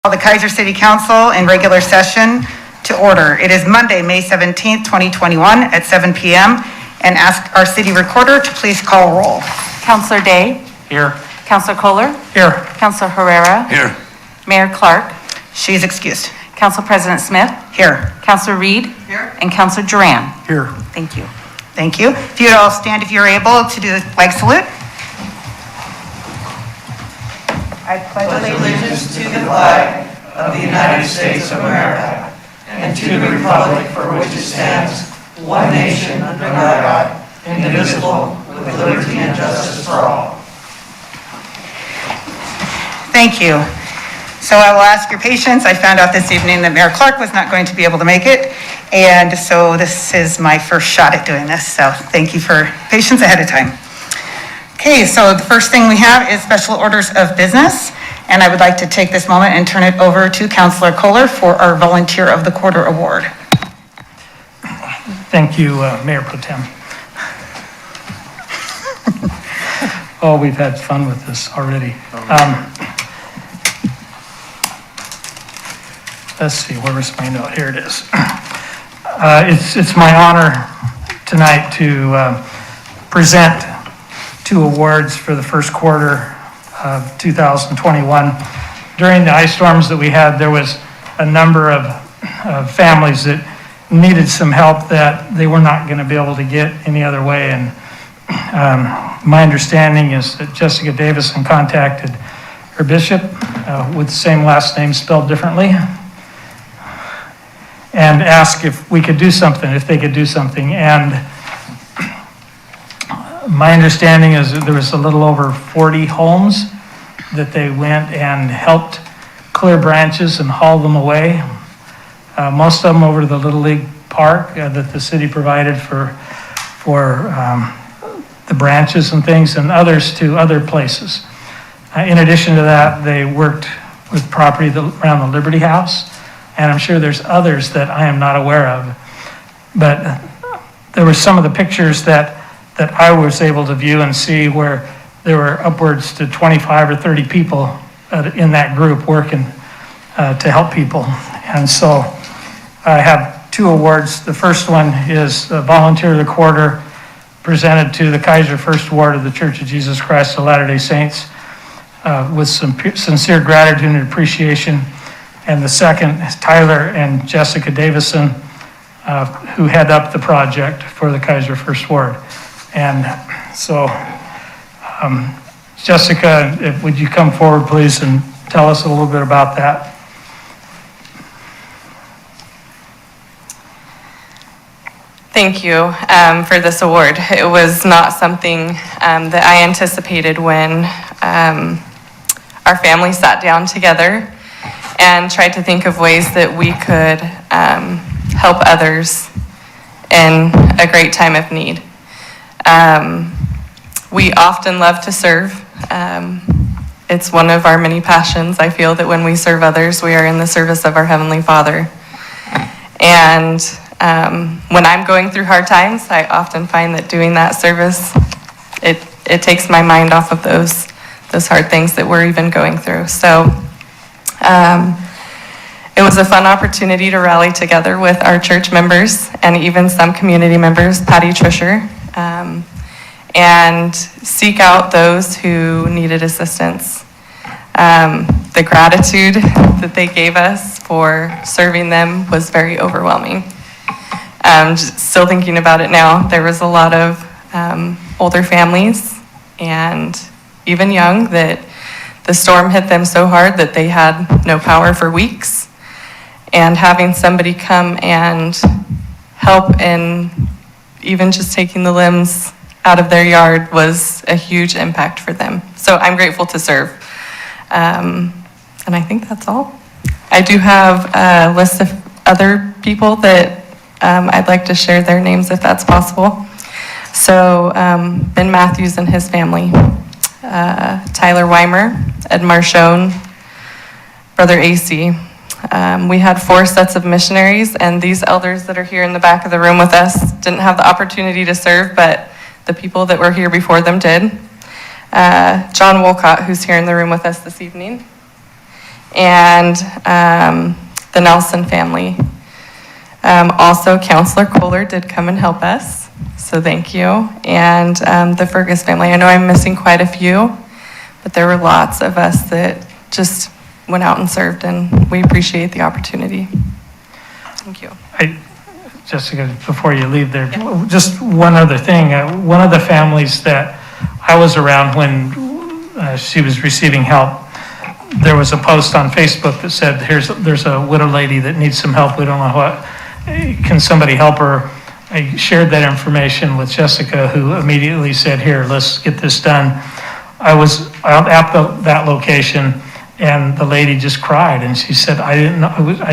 The Kaiser City Council in regular session to order. It is Monday, May 17th, 2021 at 7 p.m. and ask our city recorder to please call roll. Councilor Day? Here. Councilor Kohler? Here. Councilor Herrera? Here. Mayor Clark? She's excused. Council President Smith? Here. Councilor Reed? Here. And Councilor Duran? Here. Thank you. Thank you. If you would all stand if you're able to do the flag salute. I pledge allegiance to the flag of the United States of America and to the republic for which it stands, one nation under God, indivisible, with liberty and justice for all. Thank you. So I will ask your patience. I found out this evening that Mayor Clark was not going to be able to make it, and so this is my first shot at doing this, so thank you for patience ahead of time. Okay, so the first thing we have is special orders of business, and I would like to take this moment and turn it over to Councilor Kohler for our Volunteer of the Quarter Award. Thank you, Mayor Pro Tem. Oh, we've had fun with this already. Let's see, where was my note? Here it is. It's my honor tonight to present 2 awards for the first quarter of 2021. During the ice storms that we had, there was a number of families that needed some help that they were not going to be able to get any other way. And my understanding is that Jessica Davison contacted her bishop with the same last name spelled differently and asked if we could do something, if they could do something. And my understanding is that there was a little over 40 homes that they went and helped clear branches and haul them away. Most of them over to the Little League Park that the city provided for the branches and things, and others to other places. In addition to that, they worked with property around the Liberty House, and I'm sure there's others that I am not aware of. But there were some of the pictures that I was able to view and see where there were upwards to 25 or 30 people in that group working to help people. And so I have 2 awards. The first one is Volunteer of the Quarter, presented to the Kaiser First Ward of the Church of Jesus Christ of Latter-day Saints with some sincere gratitude and appreciation. And the second is Tyler and Jessica Davison, who head up the project for the Kaiser First Ward. And so, Jessica, would you come forward, please, and tell us a little bit about that? Thank you for this award. It was not something that I anticipated when our family sat down together and tried to think of ways that we could help others in a great time of need. We often love to serve. It's one of our many passions. I feel that when we serve others, we are in the service of our Heavenly Father. And when I'm going through hard times, I often find that doing that service, it takes my mind off of those hard things that we're even going through. So it was a fun opportunity to rally together with our church members and even some community members, Patty Trisher, and seek out those who needed assistance. The gratitude that they gave us for serving them was very overwhelming. Still thinking about it now, there was a lot of older families and even young that the storm hit them so hard that they had no power for weeks. And having somebody come and help in even just taking the limbs out of their yard was a huge impact for them. So I'm grateful to serve. And I think that's all. I do have a list of other people that I'd like to share their names if that's possible. So Ben Matthews and his family, Tyler Weimer, Ed Marchone, Brother AC. We had 4 sets of missionaries, and these elders that are here in the back of the room with us didn't have the opportunity to serve, but the people that were here before them did. John Wolcott, who's here in the room with us this evening. and the Nelson family. Also, Counselor Kohler did come and help us, so thank you. And the Fergus family. I know I'm missing quite a few, but there were lots of us that just went out and served, and we appreciate the opportunity. Thank you. Jessica, before you leave there, just one other thing. One of the families that I was around when she was receiving help, there was a post on Facebook that said, there's a widow lady that needs some help. We don't know what. Can somebody help her? I shared that information with Jessica, who immediately said, here, let's get this done. I was out at that location, and the lady just cried, and she said, I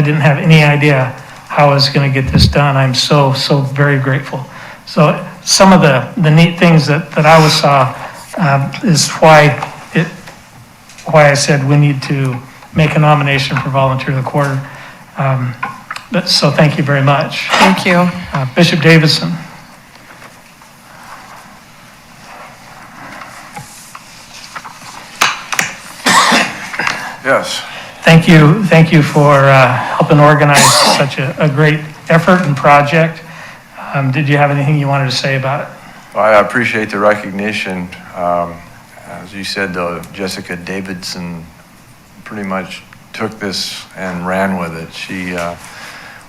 didn't have any idea how I was going to get this done. I'm so very grateful. So some of the neat things that I saw is why I said we need to make a nomination for Volunteer of the Quarter. So thank you very much. Thank you. Bishop Davidson. Yes. Thank you for helping organize such a great effort and project. Did you have anything you wanted to say about it? Well, I appreciate the recognition. As you said, though, Jessica Davidson pretty much took this and ran with it. She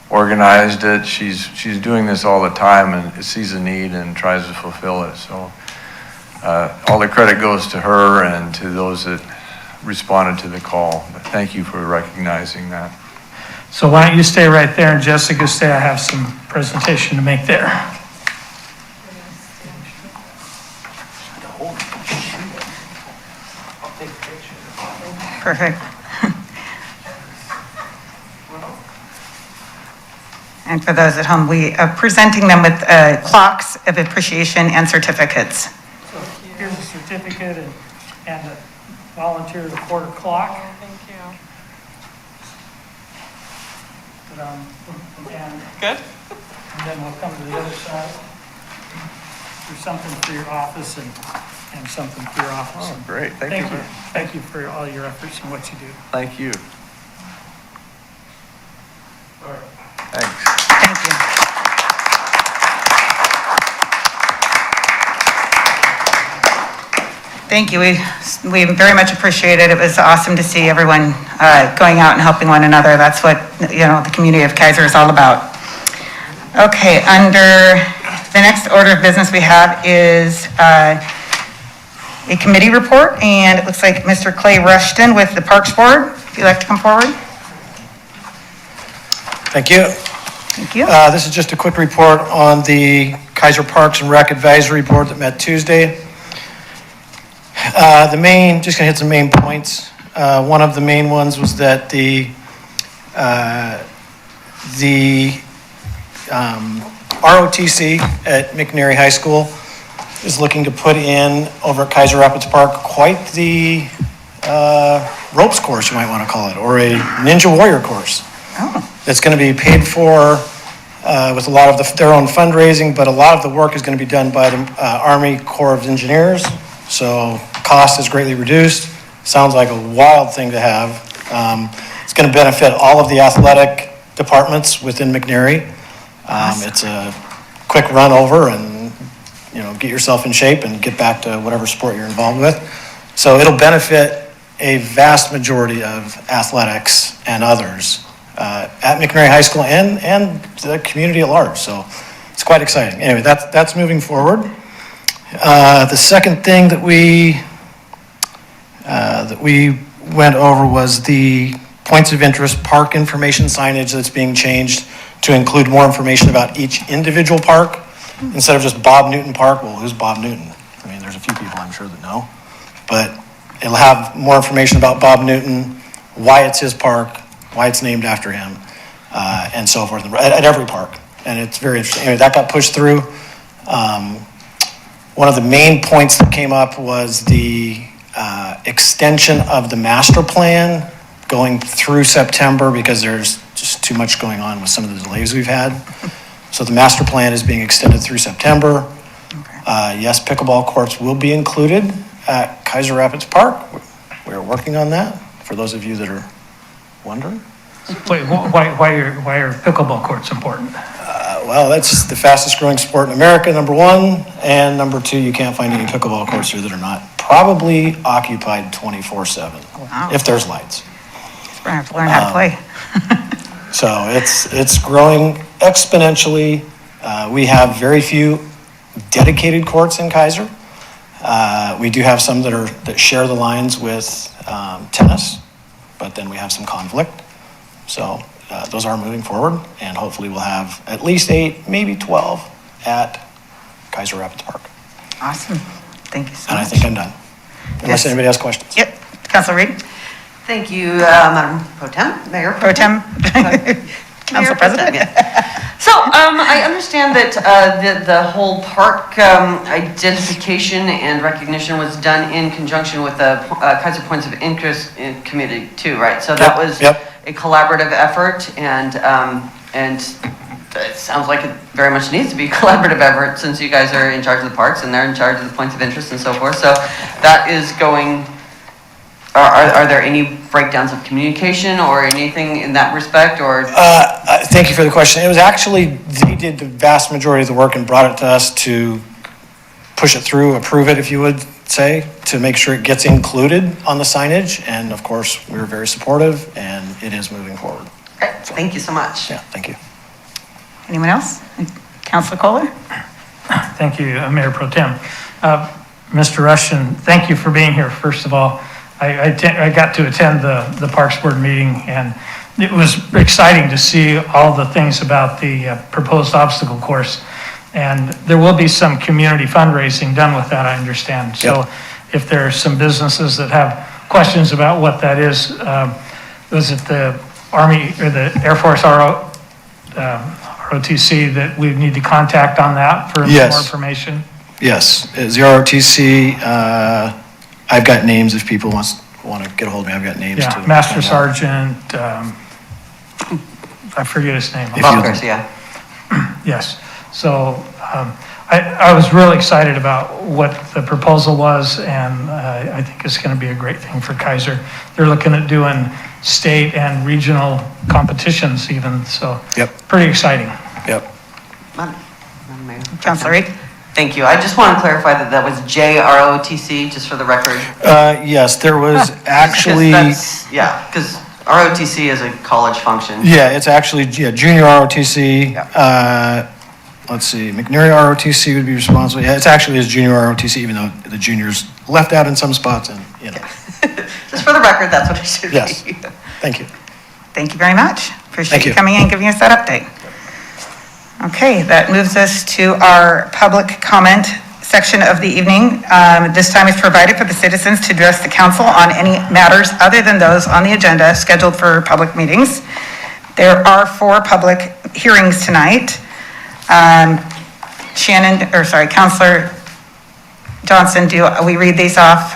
organized it. She's doing this all the time and sees a need and tries to fulfill it. So all the credit goes to her and to those that responded to the call. But thank you for recognizing that. So why don't you stay right there, and Jessica stay. I have some presentation to make there. Perfect. And for those at home, we are presenting them with clocks of appreciation and certificates. So here's a certificate and a Volunteer of the Quarter clock. Thank you. Good. And then we'll come to the other side. There's something for your office and something for your office. Oh, great. Thank you. Thank you for all your efforts and what you do. Thank you. All right. Thanks. Thank you. Thank you. We very much appreciate it. It was awesome to see everyone going out and helping one another. That's what, the community of Keizer is all about. Okay, under the next order of business we have is a committee report, and it looks like Mr. Clay Rushton with the Parks Board. If you'd like to come forward. Thank you. Thank you. This is just a quick report on the Kaiser Parks and Rec Advisory Board that met Tuesday. Just gonna hit some main points. One of the main ones was that the ROTC at McNary High School is looking to put in over at Kaiser Rapids Park quite the ropes course, you might want to call it, or a Ninja Warrior course. Oh. It's going to be paid for with a lot of their own fundraising, but a lot of the work is going to be done by the Army Corps of Engineers. So cost is greatly reduced. Sounds like a wild thing to have. It's going to benefit all of the athletic departments within McNary. It's a quick run over and, get yourself in shape and get back to whatever sport you're involved with. So it'll benefit a vast majority of athletics and others at McNary High School and the community at large. So it's quite exciting. Anyway, that's moving forward. The second thing that we went over was the points of interest park information signage that's being changed to include more information about each individual park instead of just Bob Newton Park. Well, who's Bob Newton? I mean, there's a few people I'm sure that know, but it'll have more information about Bob Newton, why it's his park, why it's named after him, and so forth at every park. And it's very interesting. Anyway, that got pushed through. One of the main points that came up was the extension of the master plan going through September because there's just too much going on with some of the delays we've had. So the master plan is being extended through September. Yes, pickleball courts will be included at Kaiser Rapids Park. We're working on that for those of you that are wondering. Wait, why are pickleball courts important? Well, that's the fastest growing sport in America, number one. And number two, you can't find any pickleball courts here that are not probably occupied 24/7, Wow. if there's lights. We're gonna have to learn how to play. So it's growing exponentially. We have very few dedicated courts in Kaiser. We do have some that share the lines with tennis, but then we have some conflict. So those are moving forward, and hopefully we'll have at least 8, maybe 12 at Kaiser Rapids Park. Awesome. Thank you so And much. I think I'm done. Unless Yes. anybody has questions. Yep. Councilor Reed? Thank you, Madam Pro Tem, Mayor Pro Tem? Council President? So, I understand that the whole park identification and recognition was done in conjunction with the Kaiser Points of Interest Committee too, right? So that was Yep. a collaborative effort, and it sounds like it very much needs to be a collaborative effort since you guys are in charge of the parks and they're in charge of the points of interest and so forth. So that is going. Are there any breakdowns of communication or anything in that respect, or? Thank you for the question. It was actually, they did the vast majority of the work and brought it to us to push it through, approve it, if you would say, to make sure it gets included on the signage. And of course, we were very supportive, and it is moving forward. Okay, thank you so much. Yeah, thank you. Anyone else? Councilor Kohler? Thank you, Mayor Pro Tem. Mr. Rushton, thank you for being here, first of all. I got to attend the Parks Board meeting, and it was exciting to see all the things about the proposed obstacle course. And there will be some community fundraising done with that, I understand. So Yep. if there are some businesses that have questions about what that is, was it the Army or the Air Force ROTC that we need to contact on that for Yes. more information? Yes, ZROTC, I've got names if people want to get a hold of me. I've got names Yeah, to. Master find out. Sergeant, I forget his name. If you- Bunkers, yeah. Yes, so I was really excited about what the proposal was, and I think it's going to be a great thing for Kaiser. They're looking at doing state and regional competitions even, so. Yep. Pretty exciting. Yep. Madam Mayor. Councilor Reed? Thank you. I just want to clarify that that was JROTC, just for the record. Yes, there was actually, Yeah, because ROTC is a college function. yeah, it's actually, junior ROTC. Yeah. Let's see, McNary ROTC would be responsible. Yeah, it's actually his junior ROTC, even though the juniors left out in some spots and, Just for the record, that's what it should Yes. be. Thank you. Thank you very much. Appreciate Thank you you. coming in and giving us that update. Okay, that moves us to our public comment section of the evening. This time is provided for the citizens to address the council on any matters other than those on the agenda scheduled for public meetings. There are 4 public hearings tonight. Councilor Johnson, do we read these off?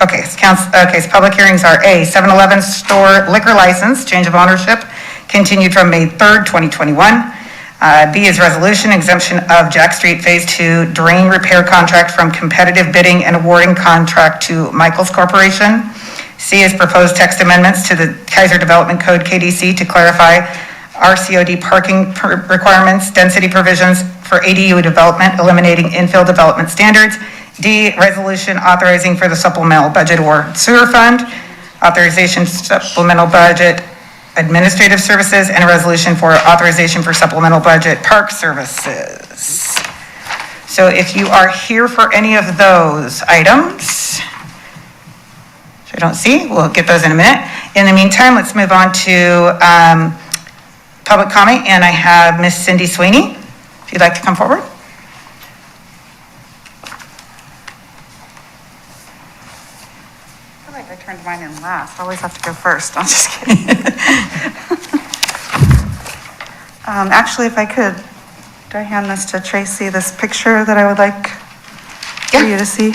Okay, so public hearings are A, 7-Eleven store liquor license, change of ownership, continued from May 3rd, 2021. B is resolution, exemption of Jack Street Phase 2 drain repair contract from competitive bidding and awarding contract to Michaels Corporation. C is proposed text amendments to the Kaiser Development Code, KDC, to clarify RCOD parking requirements, density provisions for ADU development, eliminating infill development standards. D, resolution authorizing for the supplemental budget or sewer fund, authorization supplemental budget administrative services, and a resolution for authorization for supplemental budget park services. So if you are here for any of those items, which I don't see, we'll get those in a minute. In the meantime, let's move on to public comment, and I have Miss Cindy Sweeney, if you'd like to come forward. I feel like I turned mine in last. I always have to go first. I'm just kidding. Actually, if I could, do I hand this to Tracy, this picture that I would like for you to see?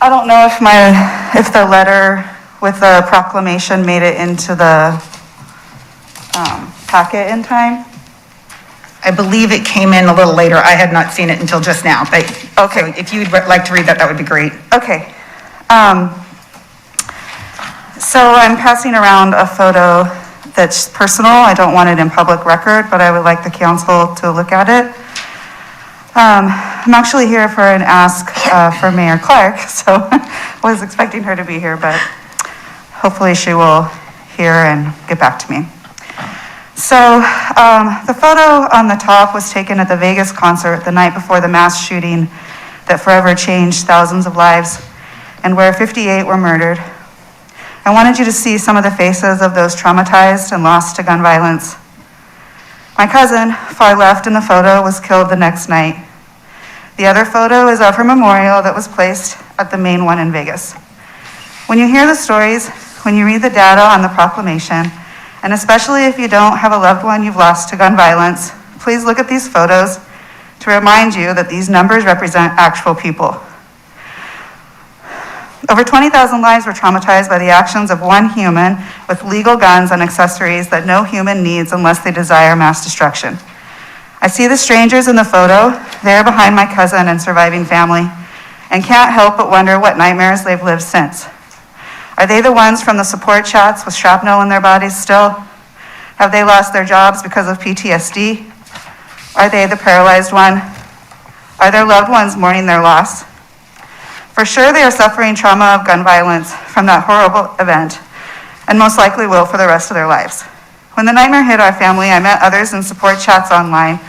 I don't know if the letter with the proclamation made it into the packet in time. I believe it came in a little later. I had not seen it until just now, but Okay. so if you'd like to read that, that would be great. Okay. So I'm passing around a photo that's personal. I don't want it in public record, but I would like the council to look at it. I'm actually here for an ask for Mayor Clark, so I was expecting her to be here, but hopefully she will hear and get back to me. So the photo on the top was taken at the Vegas concert the night before the mass shooting that forever changed thousands of lives and where 58 were murdered. I wanted you to see some of the faces of those traumatized and lost to gun violence. My cousin, far left in the photo, was killed the next night. The other photo is of her memorial that was placed at the main one in Vegas. When you hear the stories, when you read the data on the proclamation, and especially if you don't have a loved one you've lost to gun violence, please look at these photos to remind you that these numbers represent actual people. Over 20,000 lives were traumatized by the actions of one human with legal guns and accessories that no human needs unless they desire mass destruction. I see the strangers in the photo, there behind my cousin and surviving family, and can't help but wonder what nightmares they've lived since. Are they the ones from the support chats with shrapnel in their bodies still? Have they lost their jobs because of PTSD? Are they the paralyzed one? Are their loved ones mourning their loss? For sure, they are suffering trauma of gun violence from that horrible event, and most likely will for the rest of their lives. When the nightmare hit our family, I met others in support chats online,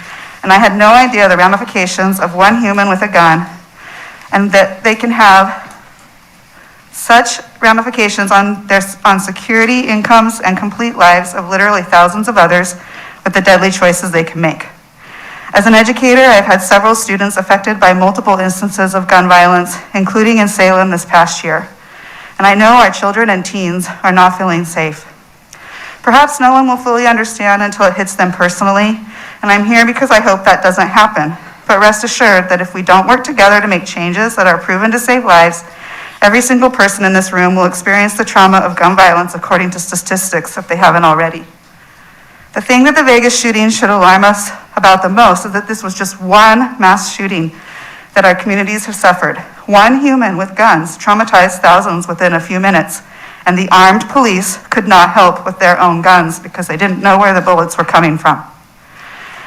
and I had no idea the ramifications of one human with a gun, and that they can have such ramifications on security, incomes, and complete lives of literally thousands of others with the deadly choices they can make. As an educator, I've had several students affected by multiple instances of gun violence, including in Salem this past year. And I know our children and teens are not feeling safe. Perhaps no one will fully understand until it hits them personally, and I'm here because I hope that doesn't happen. But rest assured that if we don't work together to make changes that are proven to save lives, every single person in this room will experience the trauma of gun violence according to statistics if they haven't already. The thing that the Vegas shooting should alarm us about the most is that this was just one mass shooting that our communities have suffered. One human with guns traumatized thousands within a few minutes, and the armed police could not help with their own guns because they didn't know where the bullets were coming from.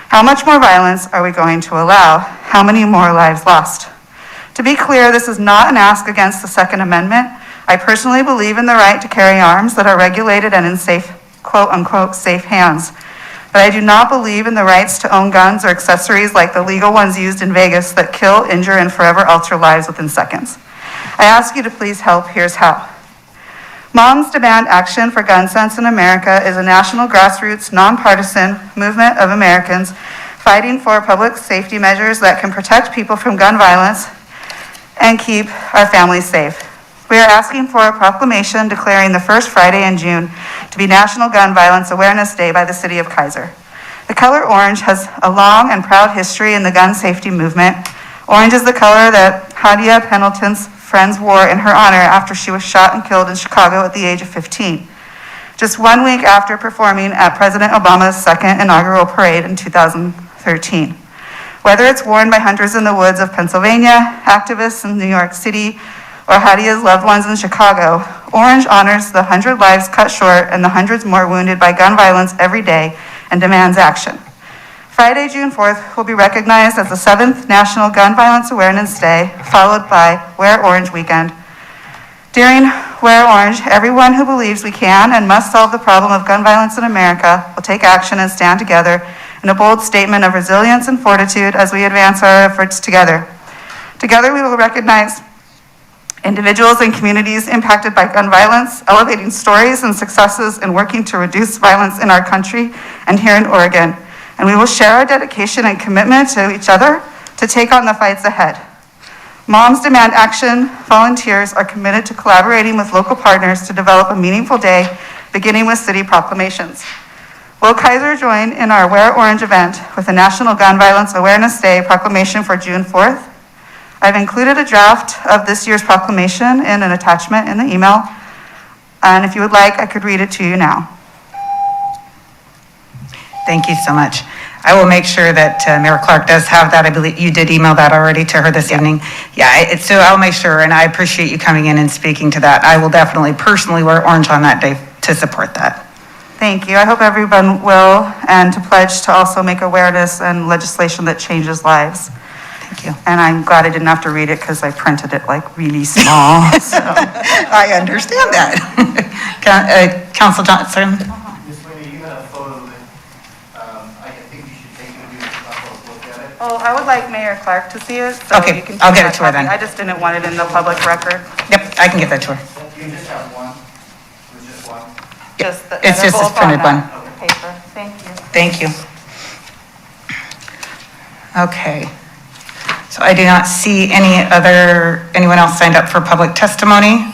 How much more violence are we going to allow? How many more lives lost? To be clear, this is not an ask against the Second Amendment. I personally believe in the right to carry arms that are regulated and in safe, quote-unquote, safe hands. But I do not believe in the rights to own guns or accessories like the legal ones used in Vegas that kill, injure, and forever alter lives within seconds. I ask you to please help. Here's how. Moms Demand Action for Gun Sense in America is a national grassroots, nonpartisan movement of Americans fighting for public safety measures that can protect people from gun violence and keep our families safe. We are asking for a proclamation declaring the first Friday in June to be National Gun Violence Awareness Day by the city of Kaiser. The color orange has a long and proud history in the gun safety movement. Orange is the color that Hadia Pendleton's friends wore in her honor after she was shot and killed in Chicago at the age of 15. Just 1 week after performing at President Obama's second inaugural parade in 2013. Whether it's worn by hunters in the woods of Pennsylvania, activists in New York City, or Hadia's loved ones in Chicago, orange honors the 100 lives cut short and the hundreds more wounded by gun violence every day and demands action. Friday, June 4th will be recognized as the 7th National Gun Violence Awareness Day, followed by Wear Orange Weekend. During Wear Orange, everyone who believes we can and must solve the problem of gun violence in America will take action and stand together in a bold statement of resilience and fortitude as we advance our efforts together. Together we will recognize individuals and communities impacted by gun violence, elevating stories and successes in working to reduce violence in our country and here in Oregon. And we will share our dedication and commitment to each other to take on the fights ahead. Moms Demand Action volunteers are committed to collaborating with local partners to develop a meaningful day, beginning with city proclamations. Will Kaiser join in our Wear Orange event with a National Gun Violence Awareness Day proclamation for June 4th? I've included a draft of this year's proclamation in an attachment in the email, and if you would like, I could read it to you now. Thank you so much. I will make sure that Mayor Clark does have that. I believe you did email that already to her this evening. Yeah, so I'll make sure, and I appreciate you coming in and speaking to that. I will definitely personally wear orange on that day to support that. Thank you. I hope everyone will, and to pledge to also make awareness and legislation that changes lives. Thank you. And I'm glad I didn't have to read it because I printed it like really small. So. I understand that. Council Johnson? Ms. Winnie, you had a photo that I think you should take it with you and look at it. Oh, I would like Mayor Clark to see it. So Okay, you can I'll take get it that to her then. copy. I just didn't want it in the public record. Yep, I can get that to her. You just have one, there's just one. Just the, It's they're just this both on printed that one. paper. Thank you. Thank you. Okay. So I do not see anyone else signed up for public testimony.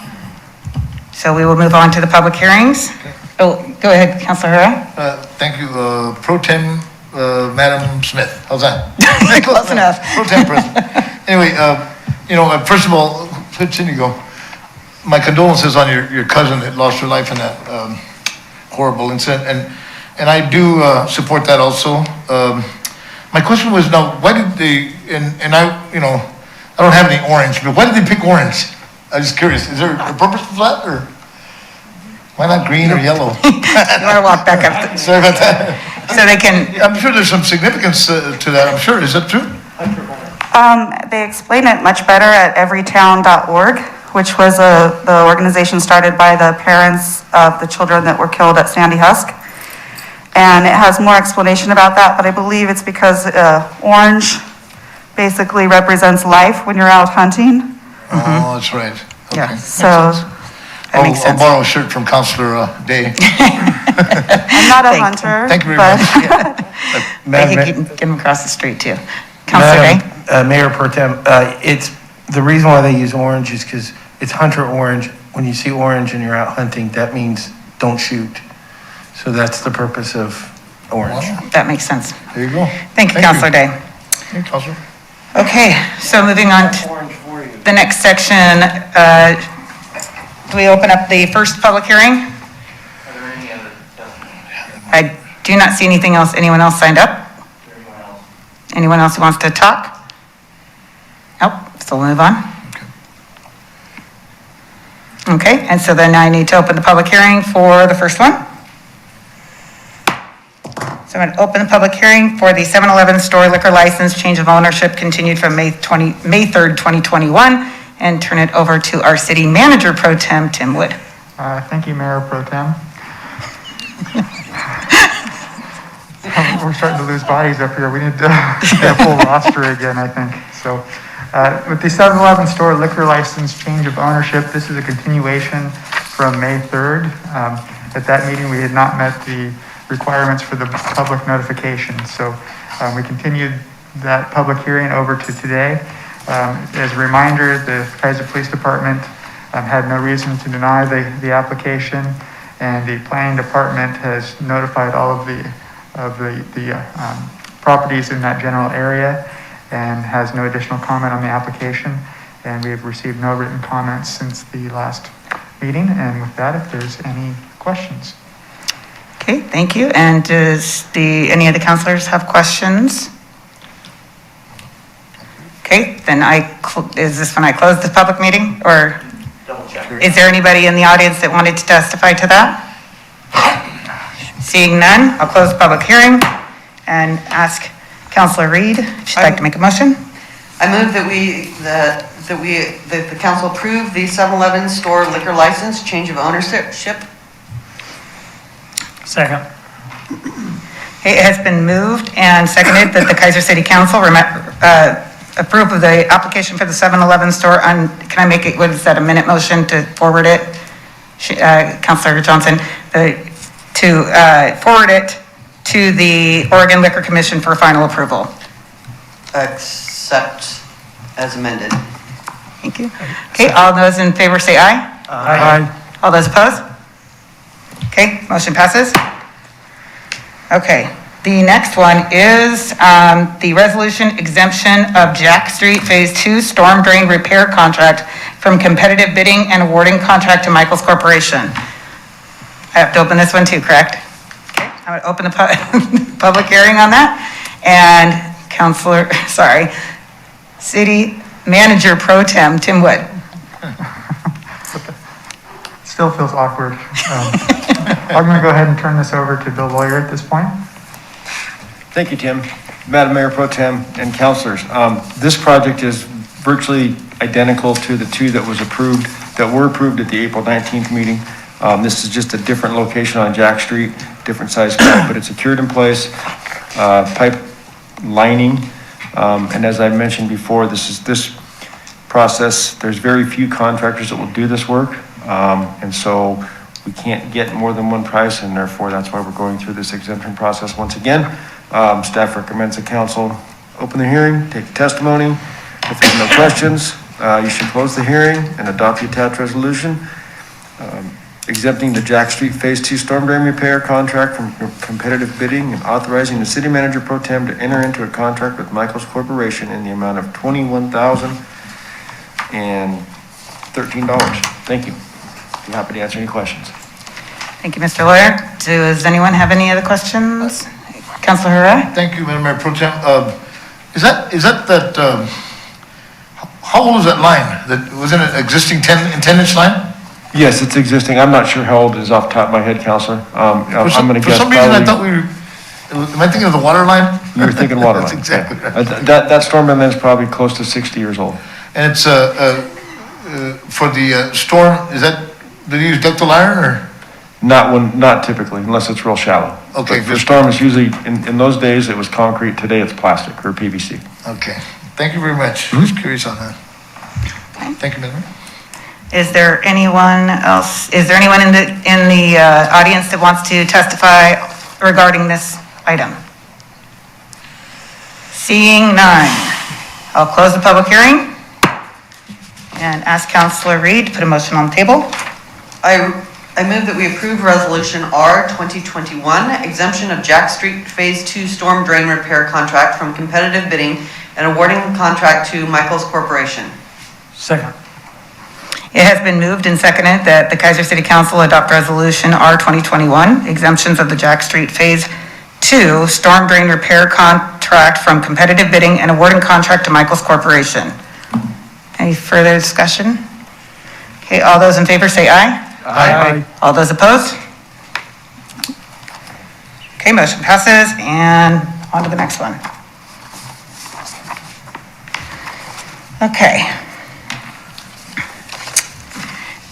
So we will move on to the public hearings. Oh, go ahead, Councilor Herrera. Thank you, Pro Tem, Madam Smith. How's that? Close enough. Pro Tem President. Anyway, first of all, let Cindy go. My condolences on your cousin that lost her life in that horrible incident, and I do support that also. My question was, now, why did they, and I don't have any orange, but why did they pick orange? I'm just curious. Is there a purpose for that, or why not green or yellow? You want to walk back up Sorry about that. so they can, I'm sure there's some significance to that, I'm sure. Is that true? They explain it much better at everytown.org, which was the organization started by the parents of the children that were killed at Sandy Husk. And it has more explanation about that, but I believe it's because orange basically represents life when you're out hunting. Oh, that's right. yeah, Okay. So that makes I'll sense. borrow a shirt from Counselor Day. I'm not a Thank- hunter. Thank you very but- much. But you can get them across the street too. Councilor Day? Mayor Pro Tem, it's, the reason why they use orange is because it's hunter orange. When you see orange and you're out hunting, that means don't shoot. So that's the purpose of orange. Wow. That makes sense. There you go. Thank you, Councilor Day. Hey, Counselor. Okay, so moving on to the next section, do we open up the first public hearing? Are there any other testimony? I do not see anything else. Anyone else signed up? Is there anyone else? Anyone else who wants to talk? Nope, so we'll move on. Okay, and so then I need to open the public hearing for the first one. So I'm going to open the public hearing for the 7-Eleven store liquor license change of ownership continued from May 3rd, 2021, and turn it over to our city manager pro tem, Tim Wood. Thank you, Mayor Pro Tem. We're starting to lose bodies up here. We need to get a full roster again, I think. So with the 7-Eleven store liquor license change of ownership, this is a continuation from May 3rd. At that meeting, we had not met the requirements for the public notification. So we continued that public hearing over to today. As a reminder, the Kaiser Police Department had no reason to deny the application, and the planning department has notified all of the properties in that general area and has no additional comment on the application. And we have received no written comments since the last meeting. And with that, if there's any questions. Okay, thank you. And does any of the counselors have questions? Okay, then is this when I close the public meeting, or Double check. is there anybody in the audience that wanted to testify to that? Seeing none, I'll close the public hearing and ask Counselor Reed if she'd like to make a motion. I move that the council approve the 7-Eleven store liquor license change of ownership. Second. Okay, it has been moved and seconded that the Kaiser City Council approve of the application for the 7-Eleven store on, can I make it, what is that, a minute motion to forward it? Counselor Johnson, to forward it to the Oregon Liquor Commission for final approval. Accept as amended. Thank you. Okay, all those in favor say aye. Aye. All those opposed? Okay, motion passes. Okay, the next one is the resolution exemption of Jack Street Phase 2 storm drain repair contract from competitive bidding and awarding contract to Michaels Corporation. I have to open this one too, correct? Okay, I'm going to open the public hearing on that. and City Manager Pro Tem Tim Wood. Still feels awkward. I'm going to go ahead and turn this over to the lawyer at this point. Thank you, Tim. Madam Mayor Pro Tem and councilors, this project is virtually identical to the two that were approved at the April 19th meeting. This is just a different location on Jack Street, different size pipe, but it's secured in place, pipe lining. And as I mentioned before, this process, there's very few contractors that will do this work. And so we can't get more than one price, and therefore that's why we're going through this exemption process once again. Staff recommends the council open the hearing, take the testimony. If there's no questions, you should close the hearing and adopt the attached resolution. Exempting the Jack Street Phase 2 storm drain repair contract from competitive bidding and authorizing the city manager pro tem to enter into a contract with Michaels Corporation in the amount of $21,013. Thank you. I'm happy to answer any questions. Thank you, Mr. Lawyer. Does anyone have any other questions? Councilor Herrera? Thank you, Madam Mayor Pro Tem. How old is that line? Was it an existing 10-inch line? Yes, it's existing. I'm not sure how old it is off the top of my head, Counselor. I'm going to guess. For some reason, I thought am I thinking of the water line? You were thinking water line. That's exactly right. That storm line is probably close to 60 years old. And it's, for the storm, do you use ductile iron or? Not typically, unless it's real shallow. Okay. But the storm is usually, in those days, it was concrete. Today, it's plastic or PVC. Okay. Thank you very much. Just curious on that. Thank you, Madam Mayor. Is there anyone else, in the audience that wants to testify regarding this item? Seeing none, I'll close the public hearing and ask Councilor Reed to put a motion on the table. I move that we approve Resolution R 2021, exemption of Jack Street Phase 2 storm drain repair contract from competitive bidding and awarding the contract to Michaels Corporation. Second. It has been moved and seconded that the Kaiser City Council adopt Resolution R 2021, exemptions of the Jack Street Phase 2 storm drain repair contract from competitive bidding and awarding contract to Michaels Corporation. Any further discussion? Okay, all those in favor say aye. Aye. All those opposed? Okay, motion passes, and on to the next one. Okay.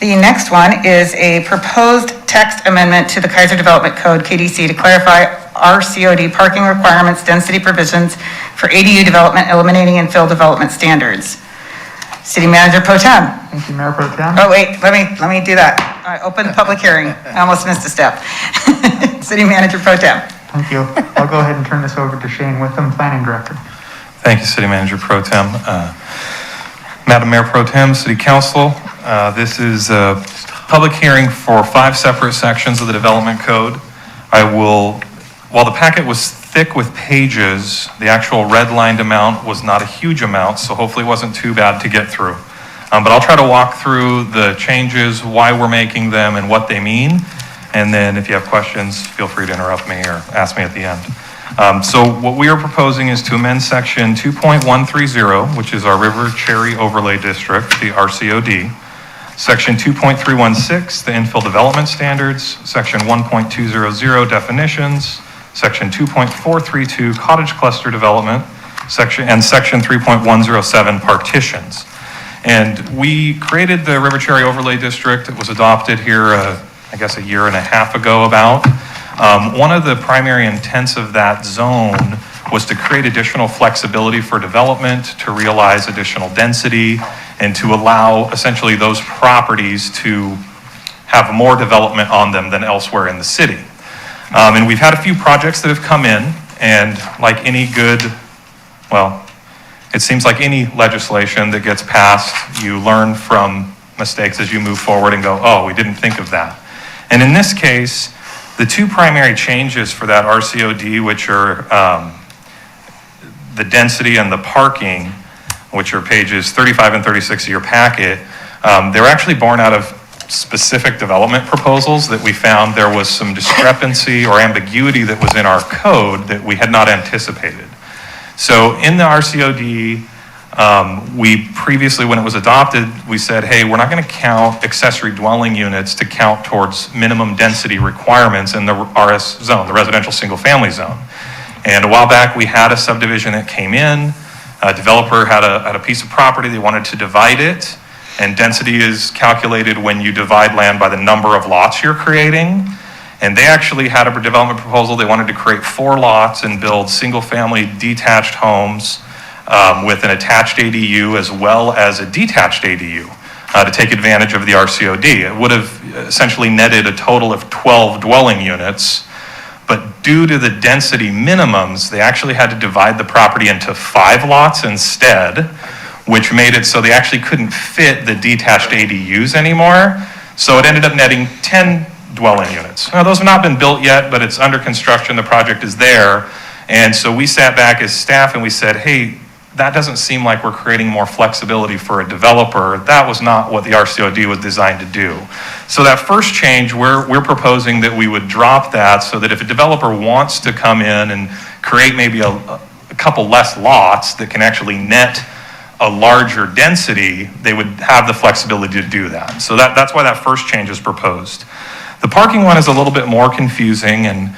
The next one is a proposed text amendment to the Kaiser Development Code, KDC, to clarify RCOD parking requirements, density provisions for ADU development, eliminating infill development standards. City Manager Pro Tem. Thank you, Mayor Pro Tem. Oh, wait, let me do that. All right, open the public hearing. I almost missed a step. City Manager Pro Tem. Thank you. I'll go ahead and turn this over to Shane Witham, Planning Director. Thank you, City Manager Pro Tem. Madam Mayor Pro Tem, City Council, this is a public hearing for 5 separate sections of the Development Code. While the packet was thick with pages, the actual redlined amount was not a huge amount, so hopefully it wasn't too bad to get through. But I'll try to walk through the changes, why we're making them, and what they mean. And then if you have questions, feel free to interrupt me or ask me at the end. So what we are proposing is to amend section 2.130, which is our River Cherry Overlay District, the RCOD. Section 2.316, the infill development standards. Section 1.200, definitions. Section 2.432, cottage cluster development. And section 3.107, partitions. And we created the River Cherry Overlay District. It was adopted here, I guess a year and a half ago about. One of the primary intents of that zone was to create additional flexibility for development, to realize additional density, and to allow essentially those properties to have more development on them than elsewhere in the city. And we've had a few projects that have come in, and like any good, well, it seems like any legislation that gets passed, you learn from mistakes as you move forward and go, oh, we didn't think of that. And in this case, the 2 primary changes for that RCOD, which are the density and the parking, which are pages 35 and 36 of your packet, they're actually born out of specific development proposals that we found there was some discrepancy or ambiguity that was in our code that we had not anticipated. So in the RCOD, we previously, when it was adopted, we said, hey, we're not going to count accessory dwelling units to count towards minimum density requirements in the RS zone, the residential single-family zone. And a while back, we had a subdivision that came in. A developer had a piece of property, they wanted to divide it, and density is calculated when you divide land by the number of lots you're creating. And they actually had a development proposal. They wanted to create 4 lots and build single-family detached homes with an attached ADU as well as a detached ADU to take advantage of the RCOD. It would have essentially netted a total of 12 dwelling units, but due to the density minimums, they actually had to divide the property into 5 lots instead, which made it so they actually couldn't fit the detached ADUs anymore. So it ended up netting 10 dwelling units. Now, those have not been built yet, but it's under construction, the project is there. And so we sat back as staff and we said, hey, that doesn't seem like we're creating more flexibility for a developer. That was not what the RCOD was designed to do. So that first change, we're proposing that we would drop that so that if a developer wants to come in and create maybe a couple less lots that can actually net a larger density, they would have the flexibility to do that. So that's why that first change is proposed. The parking one is a little bit more confusing, and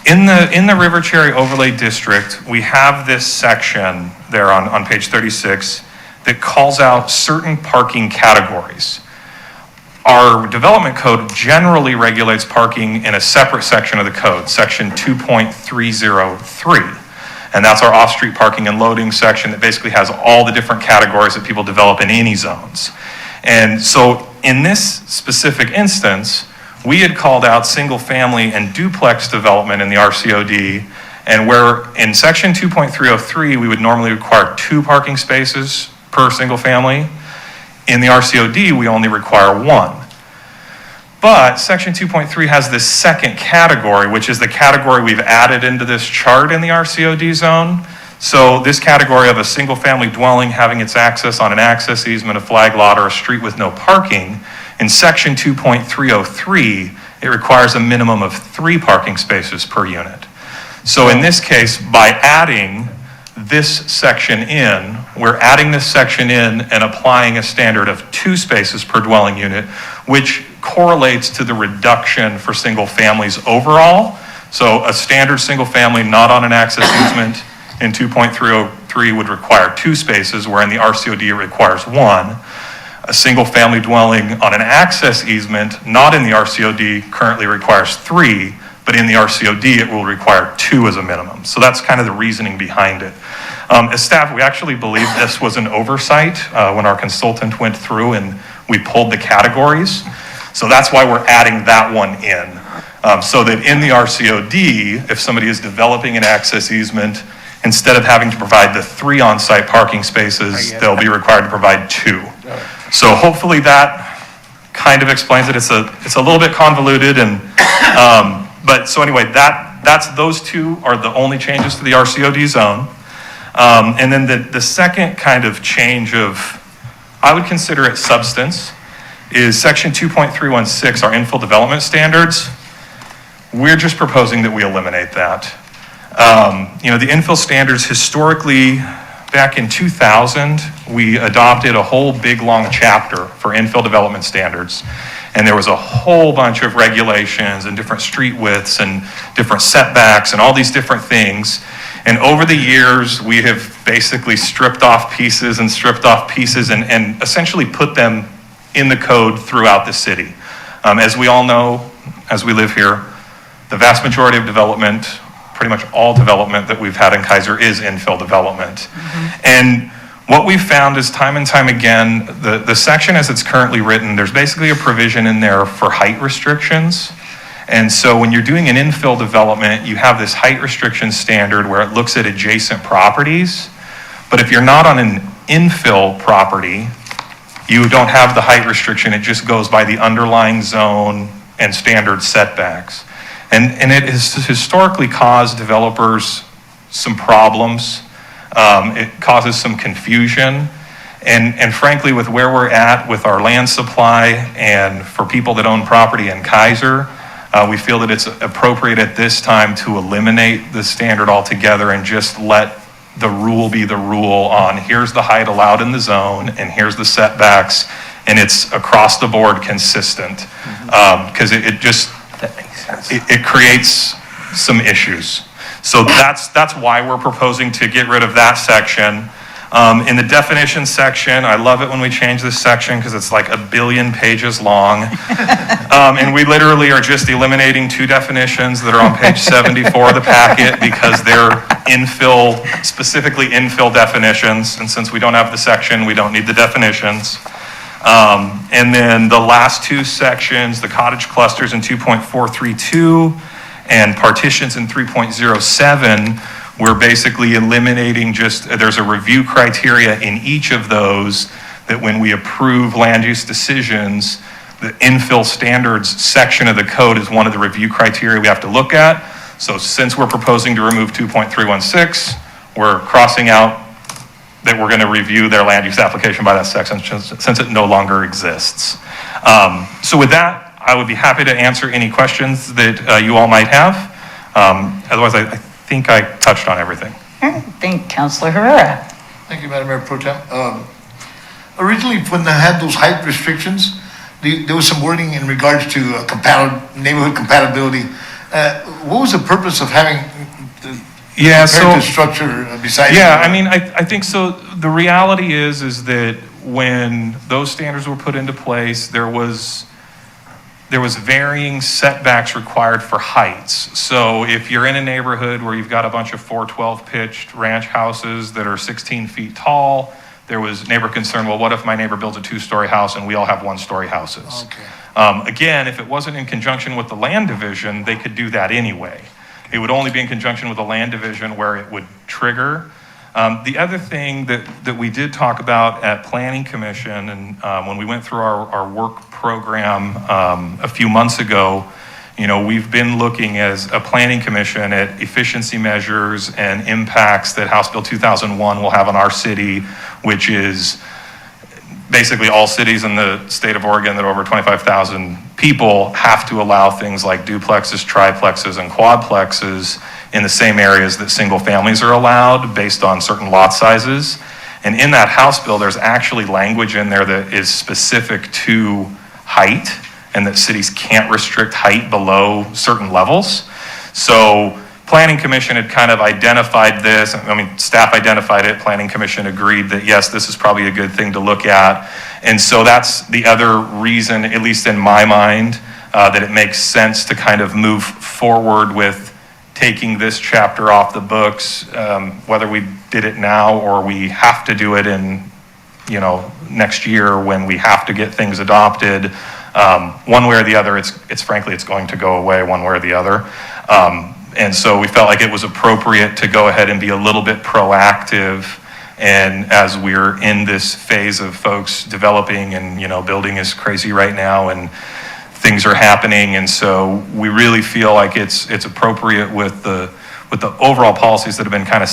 in the River Cherry Overlay District, we have this section there on page 36 that calls out certain parking categories. Our development code generally regulates parking in a separate section of the code, section 2.303. And that's our off-street parking and loading section that basically has all the different categories that people develop in any zones. And so in this specific instance, we had called out single-family and duplex development in the RCOD, and where in section 2.303, we would normally require 2 parking spaces per single-family. In the RCOD, we only require 1. But section 2.3 has this second category, which is the category we've added into this chart in the RCOD zone. So this category of a single-family dwelling having its access on an access easement, a flag lot, or a street with no parking, in section 2.303, it requires a minimum of 3 parking spaces per unit. So in this case, by adding this section in, we're adding this section in and applying a standard of 2 spaces per dwelling unit, which correlates to the reduction for single families overall. So a standard single family not on an access easement in 2.303 would require 2 spaces, where in the RCOD it requires 1. A single family dwelling on an access easement not in the RCOD currently requires 3, but in the RCOD it will require 2 as a minimum. So that's kind of the reasoning behind it. As staff, we actually believe this was an oversight when our consultant went through and we pulled the categories. So that's why we're adding that one in. So that in the RCOD, if somebody is developing an access easement, instead of having to provide the 3 on-site parking spaces, they'll be required to provide 2. So hopefully that kind of explains it. It's a little bit convoluted, and but so anyway, those 2 are the only changes to the RCOD zone. And then the second kind of change of, I would consider it substance, is section 2.316, our infill development standards. We're just proposing that we eliminate that. The infill standards historically, back in 2000, we adopted a whole big long chapter for infill development standards. And there was a whole bunch of regulations and different street widths and different setbacks and all these different things. And over the years, we have basically stripped off pieces and essentially put them in the code throughout the city. As we all know, as we live here, the vast majority of development, pretty much all development that we've had in Kaiser is infill development. Mm-hmm. And what we've found is time and time again, the section as it's currently written, there's basically a provision in there for height restrictions. And so when you're doing an infill development, you have this height restriction standard where it looks at adjacent properties. But if you're not on an infill property, you don't have the height restriction. It just goes by the underlying zone and standard setbacks. And it has historically caused developers some problems. It causes some confusion. And frankly, with where we're at with our land supply and for people that own property in Kaiser, We feel that it's appropriate at this time to eliminate the standard altogether and just let the rule be the rule on here's the height allowed in the zone and here's the setbacks, and it's across the board consistent. Because it just, it creates some issues. So that's why we're proposing to get rid of that section. In the definition section, I love it when we change this section because it's like 1 billion pages long. And we literally are just eliminating 2 definitions that are on page 74 of the packet because they're specifically infill definitions. And since we don't have the section, we don't need the definitions. And then the last 2 sections, the cottage clusters in 2.432 and partitions in 3.07, we're basically eliminating there's a review criteria in each of those that when we approve land use decisions, the infill standards section of the code is one of the review criteria we have to look at. So since we're proposing to remove 2.316, we're crossing out that we're going to review their land use application by that section since it no longer exists. So with that, I would be happy to answer any questions that you all might have. Otherwise, I think I touched on everything. All right, thank Councilor Herrera. Thank you, Madam Mayor Pro Tem. Originally, when they had those height restrictions, there was some wording in regards to neighborhood compatibility. What was the purpose of having the structure besides? Yeah, I mean, I think so. The reality is that when those standards were put into place, there was varying setbacks required for heights. So if you're in a neighborhood where you've got a bunch of 412 pitched ranch houses that are 16 feet tall, there was neighbor concern, well, what if my neighbor builds a 2-story house and we all have 1-story houses? Okay. Again, if it wasn't in conjunction with the land division, they could do that anyway. It would only be in conjunction with the land division where it would trigger. The other thing that we did talk about at Planning Commission, and when we went through our work program a few months ago, we've been looking as a Planning Commission at efficiency measures and impacts that House Bill 2001 will have on our city, which is basically all cities in the state of Oregon that are over 25,000 people have to allow things like duplexes, triplexes, and quadplexes in the same areas that single families are allowed based on certain lot sizes. And in that House bill, there's actually language in there that is specific to height and that cities can't restrict height below certain levels. So Planning Commission had kind of identified this. I mean, staff identified it. Planning Commission agreed that, yes, this is probably a good thing to look at. And so that's the other reason, at least in my mind, that it makes sense to kind of move forward with taking this chapter off the books, whether we did it now or we have to do it in, next year when we have to get things adopted. One way or the other, frankly, it's going to go away one way or the other. And so we felt like it was appropriate to go ahead and be a little bit proactive. And as we're in this phase of folks developing and, building is crazy right now and things are happening. And so we really feel like it's appropriate with the overall policies that have been kind of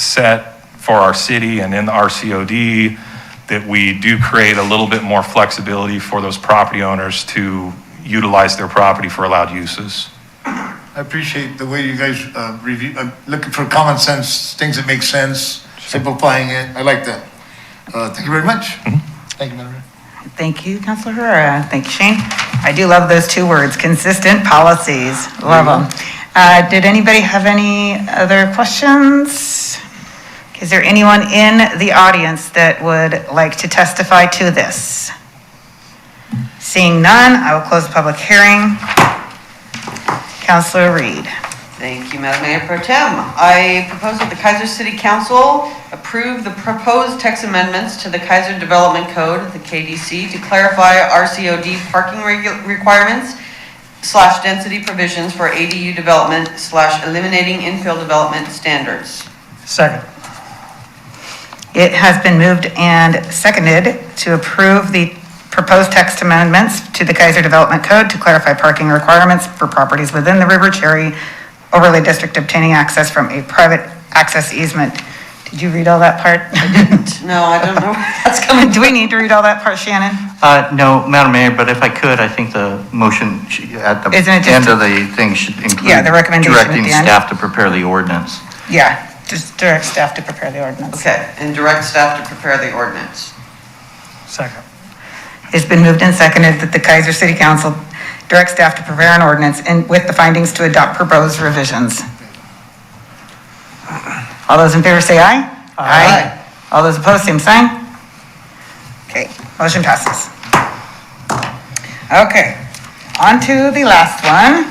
set for our city and in the RCOD, that we do create a little bit more flexibility for those property owners to utilize their property for allowed uses. I appreciate the way you guys review, looking for common sense, things that make sense, simplifying it. I like that. Thank you very much. Thank you, Madam Mayor. Thank you, Councilor Herrera. Thank you, Shane. I do love those 2 words, consistent policies. Love them. Did anybody have any other questions? Is there anyone in the audience that would like to testify to this? Seeing none, I will close the public hearing. Councilor Reed. Thank you, Madam Mayor Pro Tem. I propose that the Kaiser City Council approve the proposed text amendments to the Kaiser Development Code, the KDC, to clarify RCOD parking requirements / density provisions for ADU development / eliminating infill development standards. Second. It has been moved and seconded to approve the proposed text amendments to the Kaiser Development Code to clarify parking requirements for properties within the River Cherry Overlay District obtaining access from a private access easement Did you read all that part? No, I don't know where that's coming. Do we need to read all that part, Shannon? No, Madam Mayor, but if I could, I think the motion at the Isn't it just end of the thing should include. Yeah, the recommendation at the Directing end. staff to prepare the ordinance. Yeah, just direct staff to prepare the ordinance. Okay, and direct staff to prepare the ordinance. Second. It's been moved and seconded that the Kaiser City Council direct staff to prepare an ordinance and with the findings to adopt proposed revisions. All those in favor say aye. Aye. All those opposed, same sign. Okay, motion passes. Okay, on to the last one.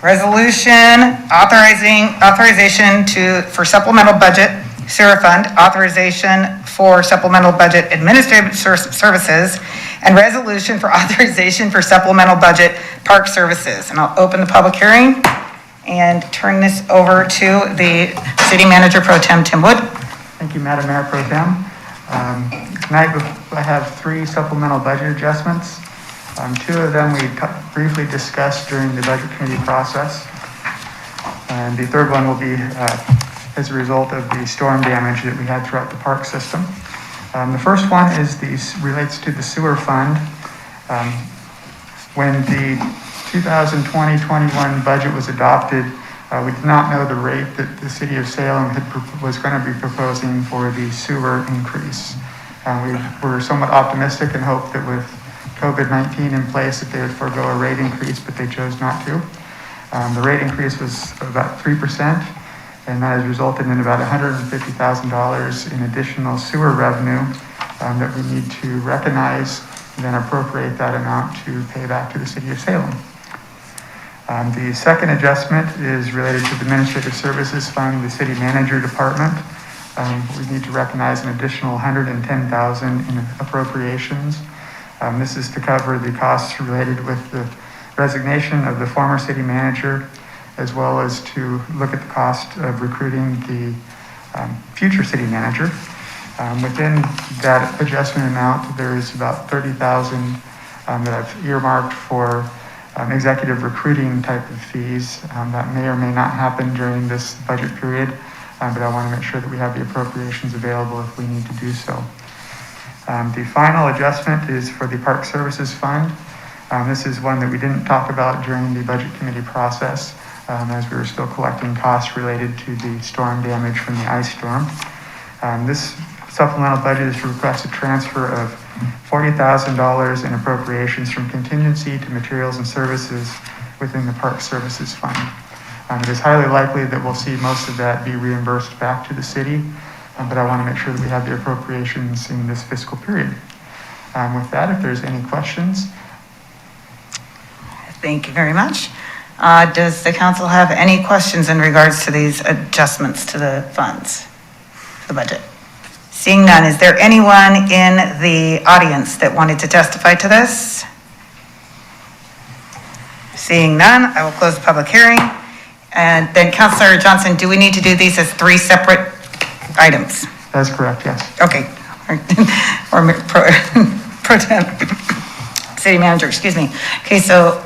Resolution authorization for supplemental budget sewer fund, authorization for supplemental budget administrative services, and resolution for authorization for supplemental budget park services. And I'll open the public hearing and turn this over to the City Manager Pro Tem, Tim Wood. Thank you, Madam Mayor Pro Tem. Tonight, I have 3 supplemental budget adjustments. 2 of them we briefly discussed during the Budget Committee process. And the third one will be as a result of the storm damage that we had throughout the park system. The first one relates to the sewer fund. When the 2020-21 budget was adopted, we did not know the rate that the City of Salem was going to be proposing for the sewer increase. We were somewhat optimistic and hoped that with COVID-19 in place that they would forego a rate increase, but they chose not to. The rate increase was about 3%, and that has resulted in about $150,000 in additional sewer revenue that we need to recognize and then appropriate that amount to pay back to the City of Salem. The second adjustment is related to the Administrative Services Fund, the City Manager Department. We need to recognize an additional $110,000 in appropriations. This is to cover the costs related with the resignation of the former city manager, as well as to look at the cost of recruiting the future city manager. Within that adjustment amount, there is about $30,000 that I've earmarked for executive recruiting type of fees that may or may not happen during this budget period, but I want to make sure that we have the appropriations available if we need to do so. The final adjustment is for the Park Services Fund. This is one that we didn't talk about during the Budget Committee process as we were still collecting costs related to the storm damage from the ice storm. This supplemental budget is to request a transfer of $40,000 in appropriations from contingency to materials and services within the Park Services Fund. It is highly likely that we'll see most of that be reimbursed back to the city, but I want to make sure that we have the appropriations in this fiscal period. With that, if there's any questions. Thank you very much. Does the council have any questions in regards to these adjustments to the funds, the budget? Seeing none, is there anyone in the audience that wanted to testify to this? Seeing none, I will close the public hearing. And then Councilor Johnson, do we need to do these as 3 separate items? That's correct, yes. Okay. Or pro temp, city manager, excuse me. Okay, so,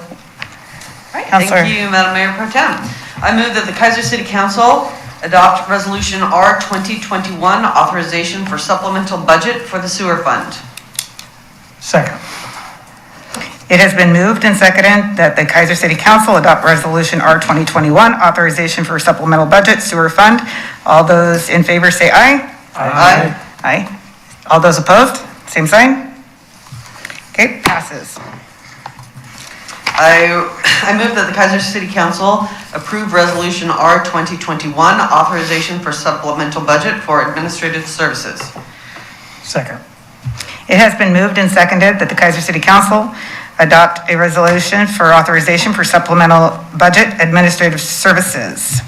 Councilor. Thank you, Madam Mayor Pro Tem. I move that the Kaiser City Council adopt Resolution R 2021, authorization for supplemental budget for the sewer fund. Second. It has been moved and seconded that the Kaiser City Council adopt Resolution R 2021, authorization for supplemental budget sewer fund. All those in favor say aye. Aye. Aye. All those opposed, same sign. Okay, passes. I move that the Kaiser City Council approve Resolution R 2021, authorization for supplemental budget for administrative services. Second. It has been moved and seconded that the Kaiser City Council adopt a resolution for authorization for supplemental budget administrative services.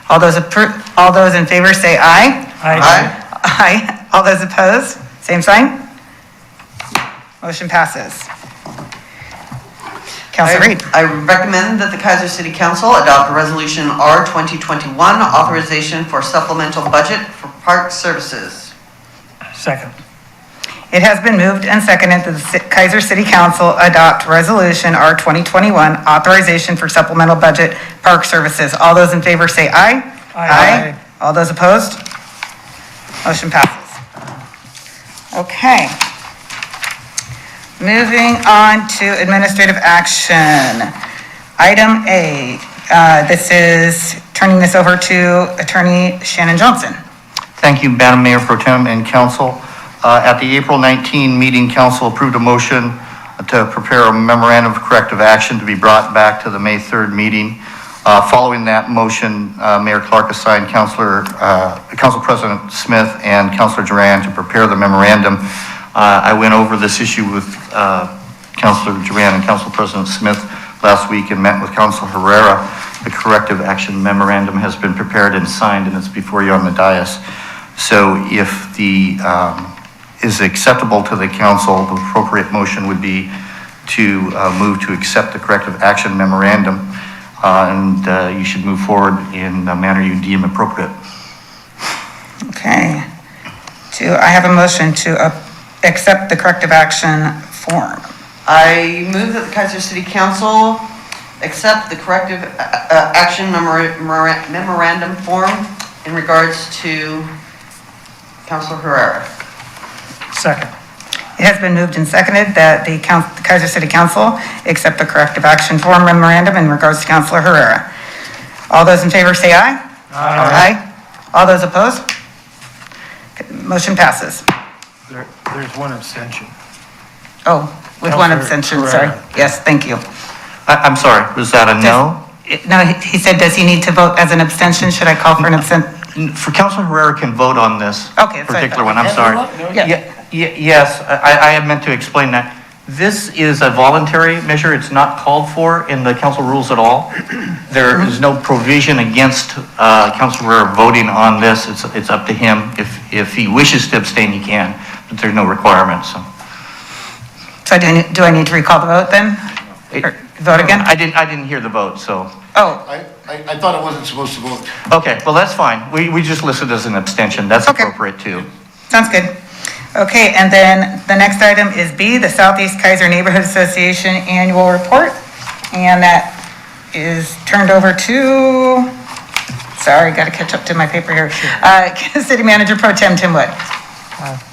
All those in favor say aye. Aye. Aye. All those opposed, same sign. Motion passes. Councilor Reed. I recommend that the Kaiser City Council adopt Resolution R 2021, authorization for supplemental budget for park services. Second. It has been moved and seconded that the Kaiser City Council adopt Resolution R 2021, authorization for supplemental budget park services. All those in favor say aye. Aye. All those opposed? Motion passes. Okay. Moving on to administrative action. Item A, this is turning this over to Attorney Shannon Johnson. Thank you, Madam Mayor Pro Tem and Council. At the April 19 meeting, Council approved a motion to prepare a memorandum of corrective action to be brought back to the May 3rd meeting. Following that motion, Mayor Clark assigned Council President Smith and Councilor Duran to prepare the memorandum. I went over this issue with Councilor Duran and Council President Smith last week and met with Councilor Herrera. The corrective action memorandum has been prepared and signed, and it's before you on the dais. So if the is acceptable to the council, the appropriate motion would be to move to accept the corrective action memorandum, and you should move forward in the manner you deem appropriate. Okay. I have a motion to accept the corrective action form. I move that the Kaiser City Council accept the corrective action memorandum form in regards to Councilor Herrera. Second. It has been moved and seconded that the Kaiser City Council accept the corrective action form memorandum in regards to Councilor Herrera. All those in favor say aye. Aye. All those opposed? Motion passes. There's one abstention. Oh, with one Councilor abstention, Herrera. sorry. Yes, thank you. I'm sorry, was that a no? No, he said, does he need to vote as an abstention? Should I call for an abstention? For Councilor Herrera can vote on this Okay, sorry. particular one, I'm sorry. Yeah. Yes, I had meant to explain that. This is a voluntary measure. It's not called for in the council rules at all. There is no provision against Councilor Herrera voting on this. It's up to him. If he wishes to abstain, he can, but there's no requirement, so. So do I need to recall the vote then? Or vote again? I didn't hear the vote, so. Oh, I thought I wasn't supposed to vote. Okay, well, that's fine. We just listed as an abstention. That's Okay. appropriate too. sounds good. Okay, and then the next item is B, the Southeast Kaiser Neighborhood Association Annual Report. And that is turned over to, sorry, got to catch up to my paper here. City Manager Pro Tem Tim Wood.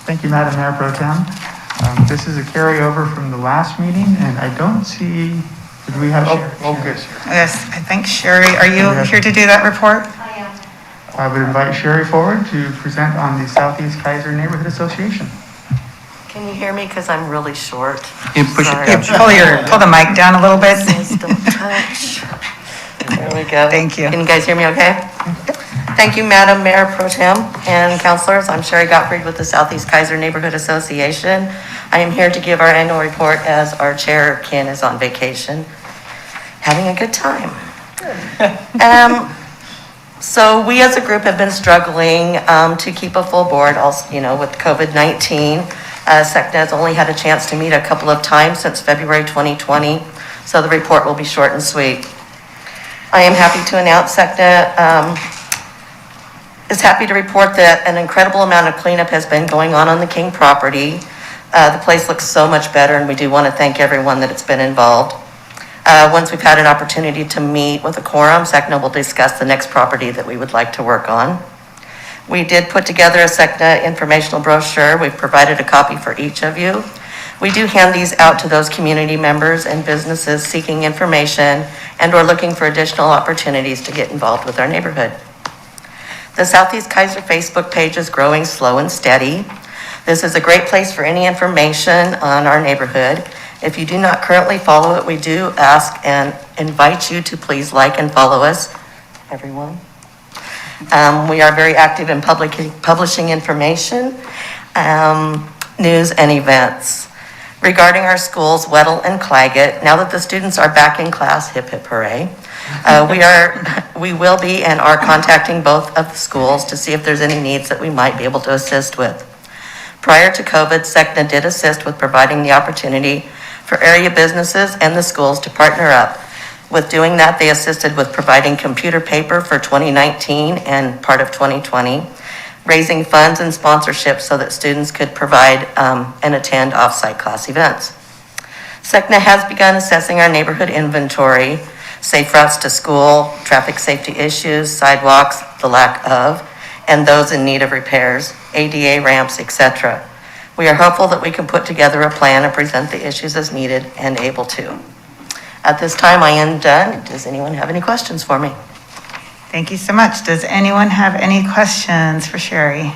Thank you, Madam Mayor Pro Tem. This is a carryover from the last meeting, and I don't see, did we have Sherry? Oh, good. Yes, I think Sherry, are you here to do that report? I would invite Sherry forward to present on the Southeast Kaiser Neighborhood Association. Can you hear me? Because I'm really short. You push it down. Pull the mic down a little bit. Please don't touch. There we go. Thank you. Can you guys hear me okay? Thank you, Madam Mayor Pro Tem and councilors. I'm Sherry Gottfried with the Southeast Kaiser Neighborhood Association. I am here to give our annual report as our chair, Ken, is on vacation, having a good time. So we as a group have been struggling to keep a full board, also, with COVID-19. SECNA has only had a chance to meet a couple of times since February 2020, so the report will be short and sweet. I am happy to announce SECNA is happy to report that an incredible amount of cleanup has been going on the King property. The place looks so much better, and we do want to thank everyone that it's been involved. Once we've had an opportunity to meet with a quorum, SECNA will discuss the next property that we would like to work on. We did put together a SECNA informational brochure. We've provided a copy for each of you. We do hand these out to those community members and businesses seeking information and or looking for additional opportunities to get involved with our neighborhood. The Southeast Kaiser Facebook page is growing slow and steady. This is a great place for any information on our neighborhood. If you do not currently follow it, we do ask and invite you to please like and follow us, everyone. We are very active in publishing information, news, and events. Regarding our schools, Weddell and Claggett, now that the students are back in class, hip hip hooray, we will be and are contacting both of the schools to see if there's any needs that we might be able to assist with. Prior to COVID, SECNA did assist with providing the opportunity for area businesses and the schools to partner up. With doing that, they assisted with providing computer paper for 2019 and part of 2020, raising funds and sponsorships so that students could provide and attend off-site class events. SECNA has begun assessing our neighborhood inventory, safe routes to school, traffic safety issues, sidewalks, the lack of, and those in need of repairs, ADA ramps, etc. We are hopeful that we can put together a plan and present the issues as needed and able to. At this time, I am done. Does anyone have any questions for me? Thank you so much. Does anyone have any questions for Sherry?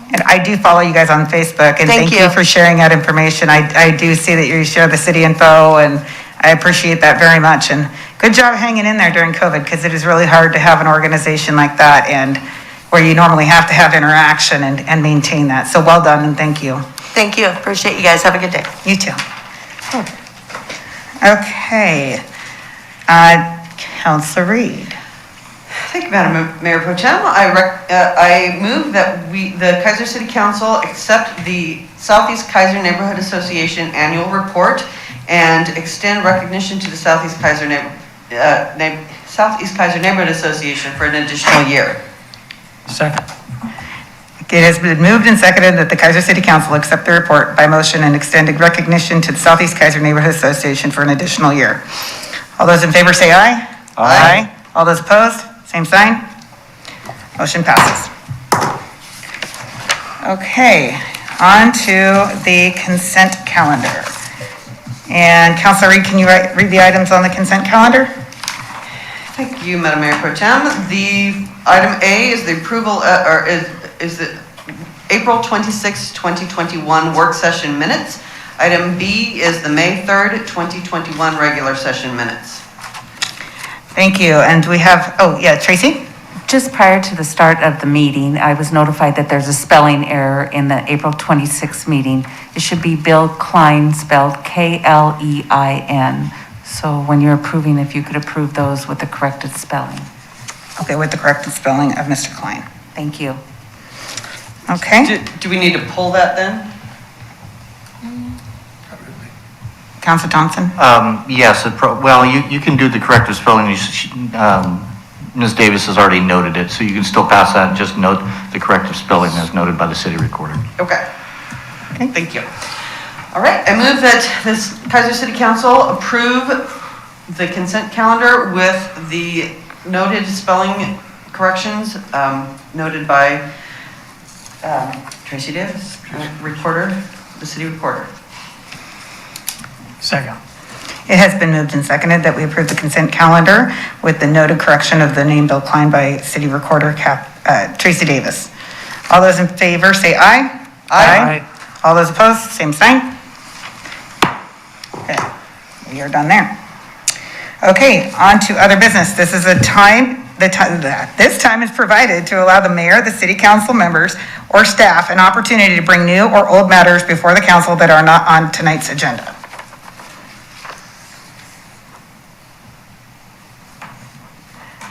And I do follow you guys on Facebook, and thank you for sharing that information. I do see that you share the city info, and I appreciate that very much. And good job hanging in there during COVID, because it is really hard to have an organization like that and where you normally have to have interaction and maintain that. So well done, and thank you. Thank you. Appreciate you guys. Have a good day. You too. Okay. Councilor Reed. Thank you, Madam Mayor Pro Tem. I move that the Kaiser City Council accept the Southeast Kaiser Neighborhood Association annual report and extend recognition to the Southeast Kaiser Neighborhood Association for an additional year. Second. It has been moved and seconded that the Kaiser City Council accept the report by motion and extended recognition to the Southeast Kaiser Neighborhood Association for an additional year. All those in favor say aye. Aye. All those opposed, same sign. Motion passes. Okay, on to the consent calendar. And Councilor Reed, can you read the items on the consent calendar? Thank you, Madam Mayor Pro Tem. The item A is the approval, is the April 26, 2021 work session minutes. Item B is the May 3rd, 2021 regular session minutes. Thank you. And we have, oh yeah, Tracy? Just prior to the start of the meeting, I was notified that there's a spelling error in the April 26th meeting. It should be Bill Klein, spelled K-L-E-I-N. So when you're approving, if you could approve those with the corrected spelling. Okay, with the corrected spelling of Mr. Klein. Thank you. Okay. Do we need to pull that then? Councilor Thompson? Yes, well, you can do the corrective spelling. Ms. Davis has already noted it, so you can still pass that and just note the corrective spelling as noted by the city recorder. Okay. Thank you. All right, I move that this Kaiser City Council approve the consent calendar with the noted spelling corrections noted by Tracy Davis, recorder, the city recorder. Second. It has been moved and seconded that we approve the consent calendar with the noted correction of the name Bill Klein by city recorder Tracy Davis. All those in favor say aye. Aye. All those opposed, same sign. Okay, we are done there. Okay, on to other business. This is this time is provided to allow the mayor, the city council members, or staff an opportunity to bring new or old matters before the council that are not on tonight's agenda.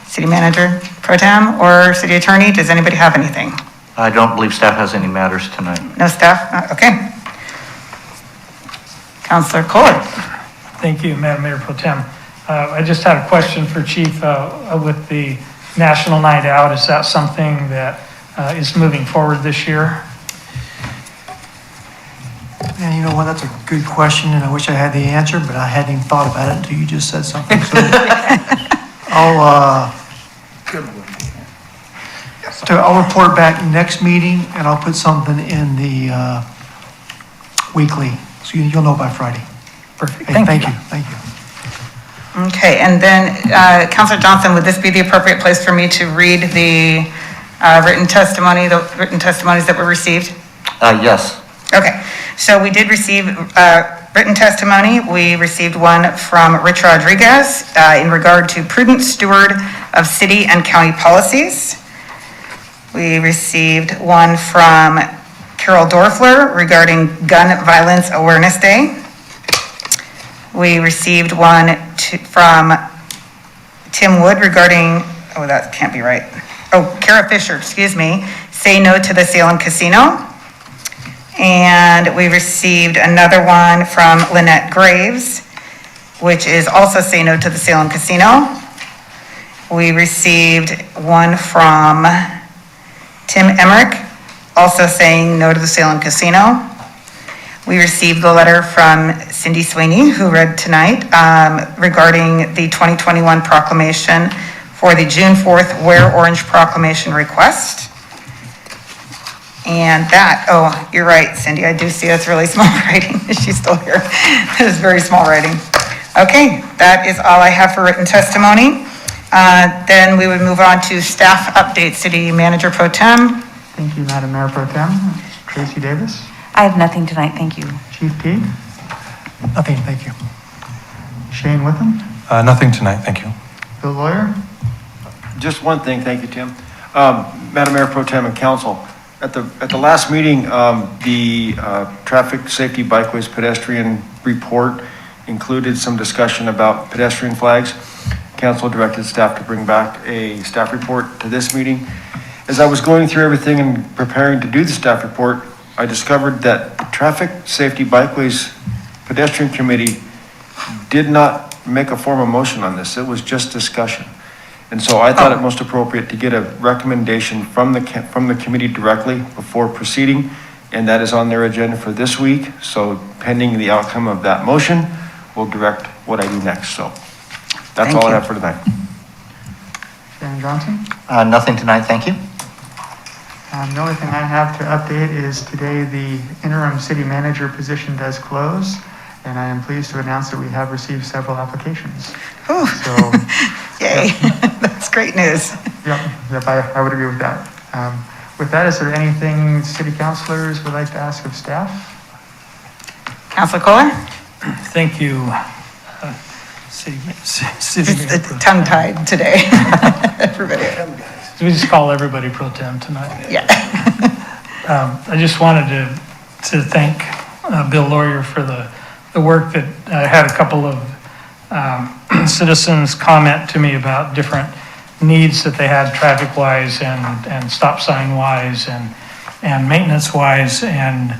City Manager Pro Tem or City Attorney, does anybody have anything? I don't believe staff has any matters tonight. No staff? Okay. Councilor Kohler. Thank you, Madam Mayor Pro Tem. I just had a question for Chief with the National Night Out. Is that something that is moving forward this year? Man, you know what, that's a good question, and I wish I had the answer, but I hadn't even thought about it until you just said something. So I'll report back next meeting, and I'll put something in the weekly, so you'll know by Friday. Perfect. Hey, thank you. Okay, and then Councilor Johnson, would this be the appropriate place for me to read the written testimonies that were received? Yes. Okay, so we did receive written testimony. We received one from Rich Rodriguez in regard to prudent steward of city and county policies. We received one from Carol Dorfler regarding Gun Violence Awareness Day. We received one from Tim Wood regarding, oh, that can't be right. Oh, Kara Fisher, excuse me, say no to the Salem Casino. And we received another one from Lynette Graves, which is also say no to the Salem Casino. We received one from Tim Emmerich, also saying no to the Salem Casino. We received a letter from Cindy Sweeney, who read tonight, regarding the 2021 proclamation for for the June 4th Wear Orange proclamation request. And that, oh, you're right, Cindy, I do see it's really small writing. Is she still here? It is very small writing. Okay, that is all I have for written testimony. Then we would move on to staff update. City Manager Pro Tem. Thank you, Madam Mayor Pro Tem. Tracy Davis. I have nothing tonight, thank you. Chief Teague. Nothing, thank you. Shane Witham. Nothing tonight, thank you. Bill Lawyer. Just one thing, thank you, Tim. Madam Mayor Pro Tem and Council, at the last meeting, the Traffic Safety Bikeways Pedestrian Report included some discussion about pedestrian flags. Council directed staff to bring back a staff report to this meeting. As I was going through everything and preparing to do the staff report, I discovered that the Traffic Safety Bikeways Pedestrian Committee did not make a formal motion on this. It was just discussion. And so I thought it most appropriate to get a recommendation from the committee directly before proceeding, and that is on their agenda for this week. So pending the outcome of that motion, we'll direct what I do next. So that's all I have for tonight. Shannon Johnson. Nothing tonight, thank you. The only thing I have to update is today the interim city manager position does close, and I am pleased to announce that we have received several applications. Whew. So, Yay, that's great news. Yep, I would agree with that. With that, is there anything city councilors would like to ask of staff? Councilor Kohler? Thank you, City It's tongue-tied today. Everybody. We just call everybody pro tem tonight. Yeah. I just wanted to thank Bill Lawyer for the work that I had a couple of citizens comment to me about different needs that they had traffic-wise and stop sign-wise and maintenance-wise. And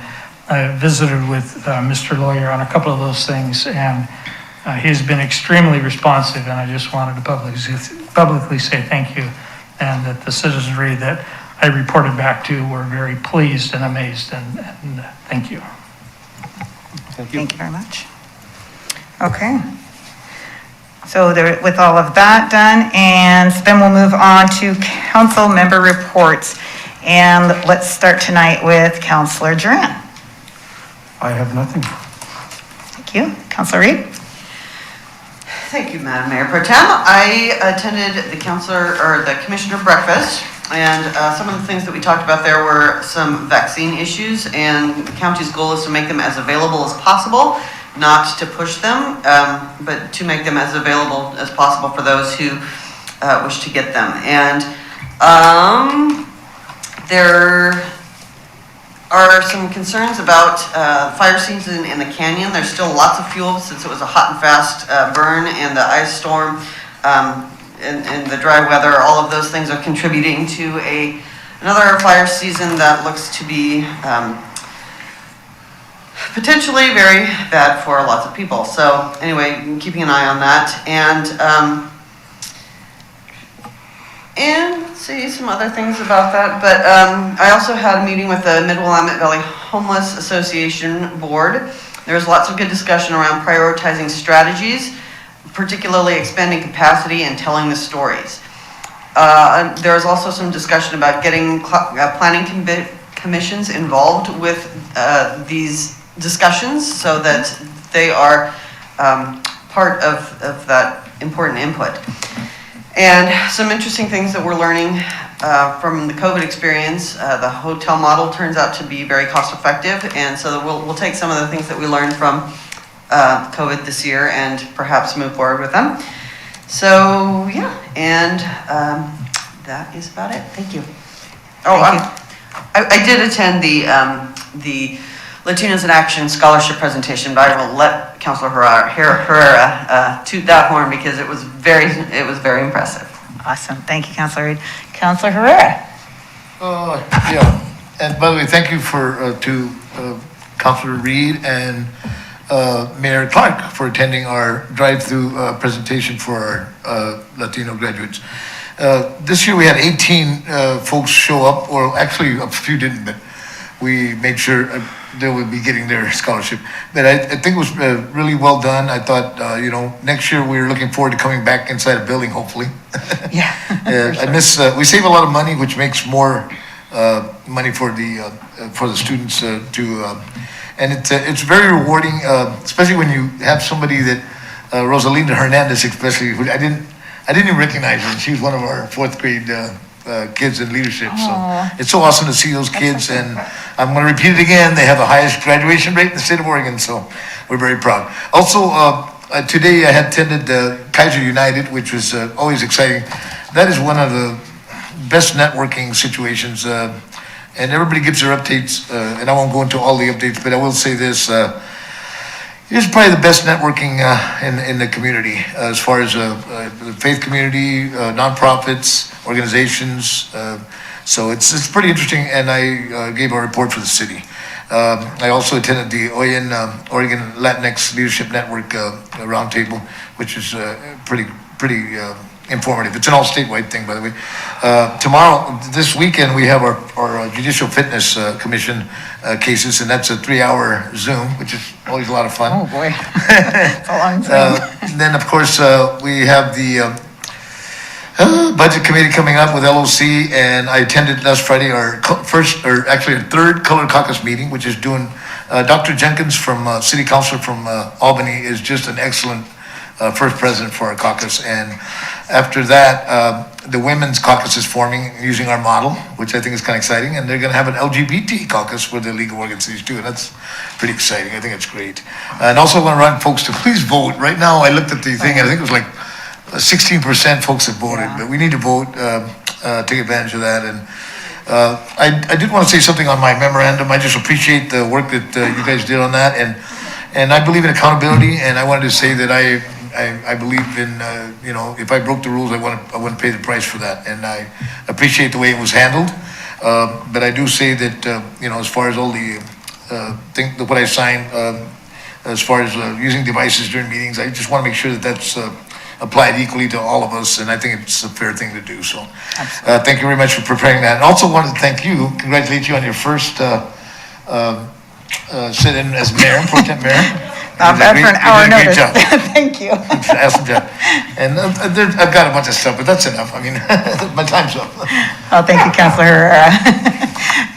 I visited with Mr. Lawyer on a couple of those things, and he's been extremely responsive, and I just wanted to publicly say thank you, and that the citizenry that I reported back to were very pleased and amazed, and thank you. Thank you very much. Okay. So with all of that done, and then we'll move on to council member reports. And let's start tonight with Councilor Duran. I have nothing. Thank you. Councilor Reed? Thank you, Madam Mayor Pro Tem. I attended the commissioner breakfast, and some of the things that we talked about there were some vaccine issues, and the county's goal is to make them as available as possible, not to push them, but to make them as available as possible for those who wish to get them. And there are some concerns about fire season in the canyon. There's still lots of fuel since it was a hot and fast burn, and the ice storm and the dry weather. All of those things are contributing to another fire season that looks to be potentially very bad for lots of people. So anyway, keeping an eye on that. And let's see some other things about that. But I also had a meeting with the Mid-Willamette Valley Homeless Association Board. There was lots of good discussion around prioritizing strategies, particularly expanding capacity and telling the stories. There was also some discussion about getting planning commissions involved with these discussions so that they are part of that important input. And some interesting things that we're learning from the COVID experience. The hotel model turns out to be very cost effective, and so we'll take some of the things that we learned from COVID this year and perhaps move forward with them. So yeah, and that is about it. Thank you. Oh, I did attend the Latinos in Action Scholarship presentation, but I will let Councilor Herrera toot that horn because it was very impressive. Awesome. Thank you, Councilor Reed. Councilor Herrera? Yeah, and by the way, thank you to Councilor Reed and Mayor Clark for attending our drive-through presentation for our Latino graduates. This year we had 18 folks show up, or actually a few didn't, but we made sure they would be getting their scholarship. But I think it was really well done. I thought, next year we're looking forward to coming back inside a building, hopefully. Yeah. We save a lot of money, which makes more money for the students and it's very rewarding, especially when you have somebody that, Rosalinda Hernandez especially, who I didn't even recognize her. She was one of our fourth grade kids in leadership. So it's so awesome to see those kids, and I'm going to repeat it again. They have the highest graduation rate in the state of Oregon, so we're very proud. Also, today I had attended Kaiser United, which was always exciting. That is one of the best networking situations, and everybody gives their updates, and I won't go into all the updates, but I will say this. It's probably the best networking in the community as far as the faith community, nonprofits, organizations. So it's pretty interesting, and I gave a report for the city. I also attended the Oregon Latinx Leadership Network roundtable, which is pretty informative. It's an all statewide thing, by the way. This weekend, we have our Judicial Fitness Commission cases, and that's a 3-hour Zoom, which is always a lot of fun. Oh, boy. It's a long Zoom. Then, of course, we have the Budget Committee coming up with LOC, and I attended last Friday our third Color Caucus meeting, which is doing, Dr. Jenkins from City Councilor from Albany is just an excellent first president for our caucus. And after that, the Women's Caucus is forming using our model, which I think is kind of exciting. And they're going to have an LGBT caucus for the League of Oregon Cities too. And that's pretty exciting. I think it's great. And also I want to remind folks to please vote. Right now, I looked at the thing, and I think it was like 16% folks have voted, but we need to vote, take advantage of that. And I did want to say something on my memorandum. I just appreciate the work that you guys did on that. And I believe in accountability, and I wanted to say that I believe in, if I broke the rules, I want to pay the price for that. And I appreciate the way it was handled. But I do say that, as far as all the what I signed, as far as using devices during meetings, I just want to make sure that that's applied equally to all of us. And I think it's a fair thing to do. So thank you very much for preparing that. And also wanted to thank you, congratulate you on your first sit-in as mayor, pro temp mayor. Not bad for an hour notice. Great job. Thank you. Awesome job. And I've got a bunch of stuff, but that's enough. I mean, my time's up. Oh, thank you, Councilor.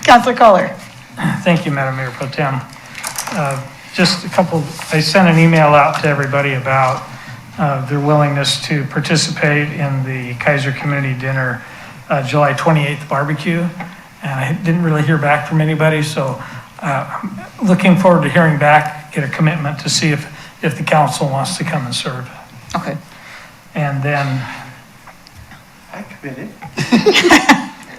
Councilor Kohler. Thank you, Madam Mayor Pro Tem. Just a couple, I sent an email out to everybody about their willingness to participate in the Kaiser Community Dinner July 28th barbecue. And I didn't really hear back from anybody, so looking forward to hearing back, get a commitment to see if the council wants to come and serve. Okay. And then, I committed.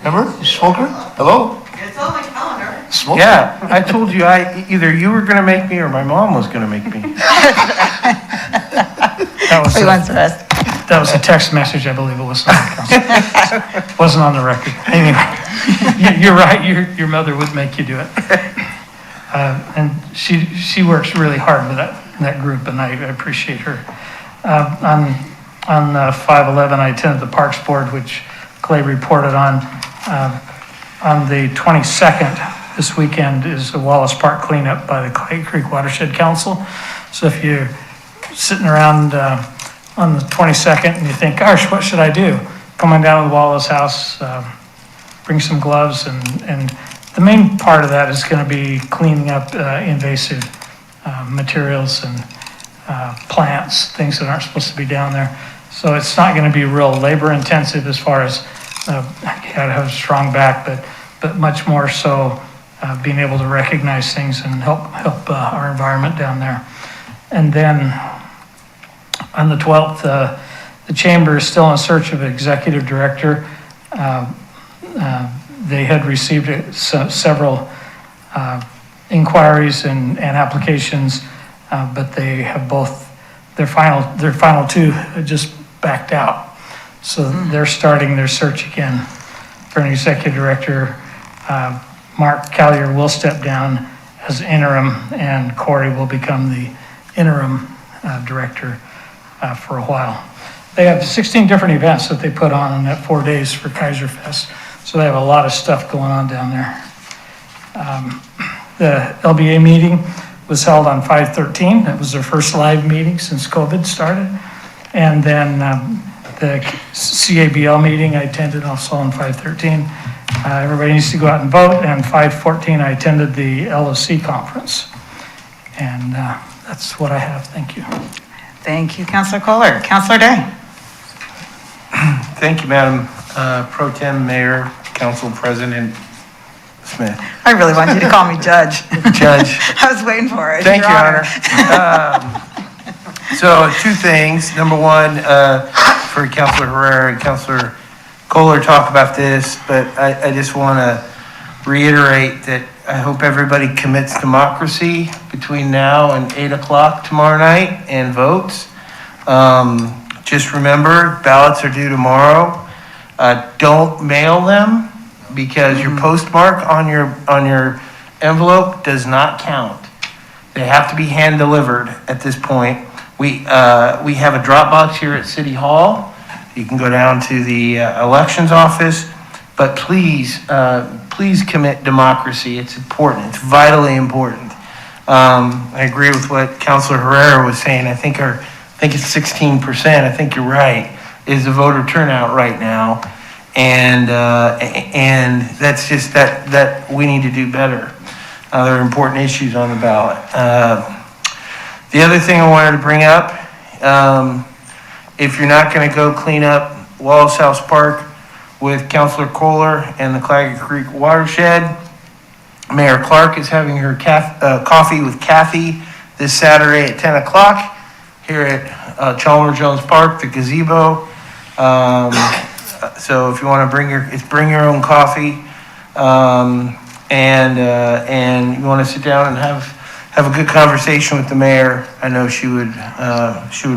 Remember, smoker? Hello? It's on my calendar. Smoker? Yeah, I told you, either you were gonna make me or my mom was gonna make me. Who wants the rest? That was a text message, I believe it was not the council. Wasn't on the record. Anyway, you're right, your mother would make you do it. And she works really hard with that group, and I appreciate her. On 5/11, I attended the Parks Board, which Clay reported on. On the 22nd, this weekend, is the Wallace Park cleanup by the Clay Creek Watershed Council. So if you're sitting around on the 22nd and you think, gosh, what should I do? Come on down to the Wallace House, bring some gloves, and the main part of that is going to be cleaning up invasive materials and plants, things that aren't supposed to be down there. So it's not going to be real labor intensive as far as you got to have a strong back, but much more so being able to recognize things and help our environment down there. And then on the 12th, the chamber is still in search of an executive director. They had received several inquiries and applications, but they have both, their final two just backed out. So they're starting their search again for an executive director. Mark Callier will step down as interim, and Corey will become the interim director for a while. They have 16 different events that they put on that 4 days for Kaiser Fest. So they have a lot of stuff going on down there. The LBA meeting was held on 5/13. It was their first live meeting since COVID started. And then the CABL meeting I attended also on 5/13. Everybody needs to go out and vote. And 5/14, I attended the LOC conference. And that's what I have. Thank you. Thank you, Councilor Kohler. Councilor Day. Thank you, Madam Pro Tem Mayor, Council President Smith. I really want you to call me Judge. Judge. I was waiting for it. Thank you, Your Honor. So two things. Number one, for Councilor Herrera and Councilor Kohler talk about this, but I just want to reiterate that I hope everybody commits democracy between now and 8 o'clock tomorrow night and votes. Just remember, ballots are due tomorrow. Don't mail them because your postmark on your envelope does not count. They have to be hand delivered at this point. We have a drop box here at City Hall. You can go down to the elections office, but please commit democracy. It's important. It's vitally important. I agree with what Councilor Herrera was saying. I think it's 16%. I think you're right. Is the voter turnout right now, and that's just that we need to do better. There are important issues on the ballot. The other thing I wanted to bring up, if you're not going to go clean up Wallace House Park with Councilor Kohler and the Claggett Creek watershed, Mayor Clark is having her coffee with Kathy this Saturday at 10 o'clock here at Chalmers Jones Park, the gazebo. So if you want to bring your own coffee, and you want to sit down and have a good conversation with the mayor, I know she would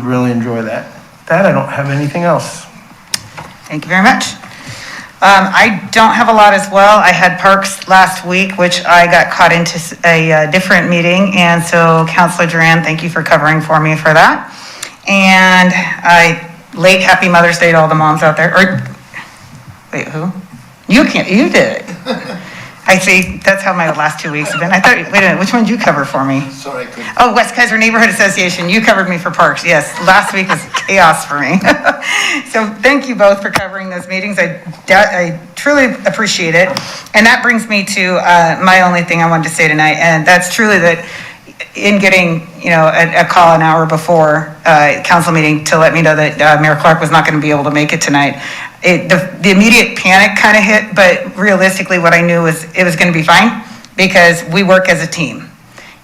really enjoy that. I don't have anything else. Thank you very much. I don't have a lot as well. I had parks last week, which I got caught into a different meeting. And so Councilor Duran, thank you for covering for me for that. And late happy Mother's Day to all the moms out there. Wait, who? You did it. I see, that's how my last 2 weeks have been. I thought, wait a minute, which one did you cover for me? Sorry, I couldn't. Oh, West Kaiser Neighborhood Association, you covered me for parks, yes. Last week was chaos for me. So thank you both for covering those meetings. I truly appreciate it. And that brings me to my only thing I wanted to say tonight, and that's truly that in getting, a call an hour before council meeting to let me know that Mayor Clark was not going to be able to make it tonight. The immediate panic kind of hit, but realistically what I knew was it was going to be fine because we work as a team.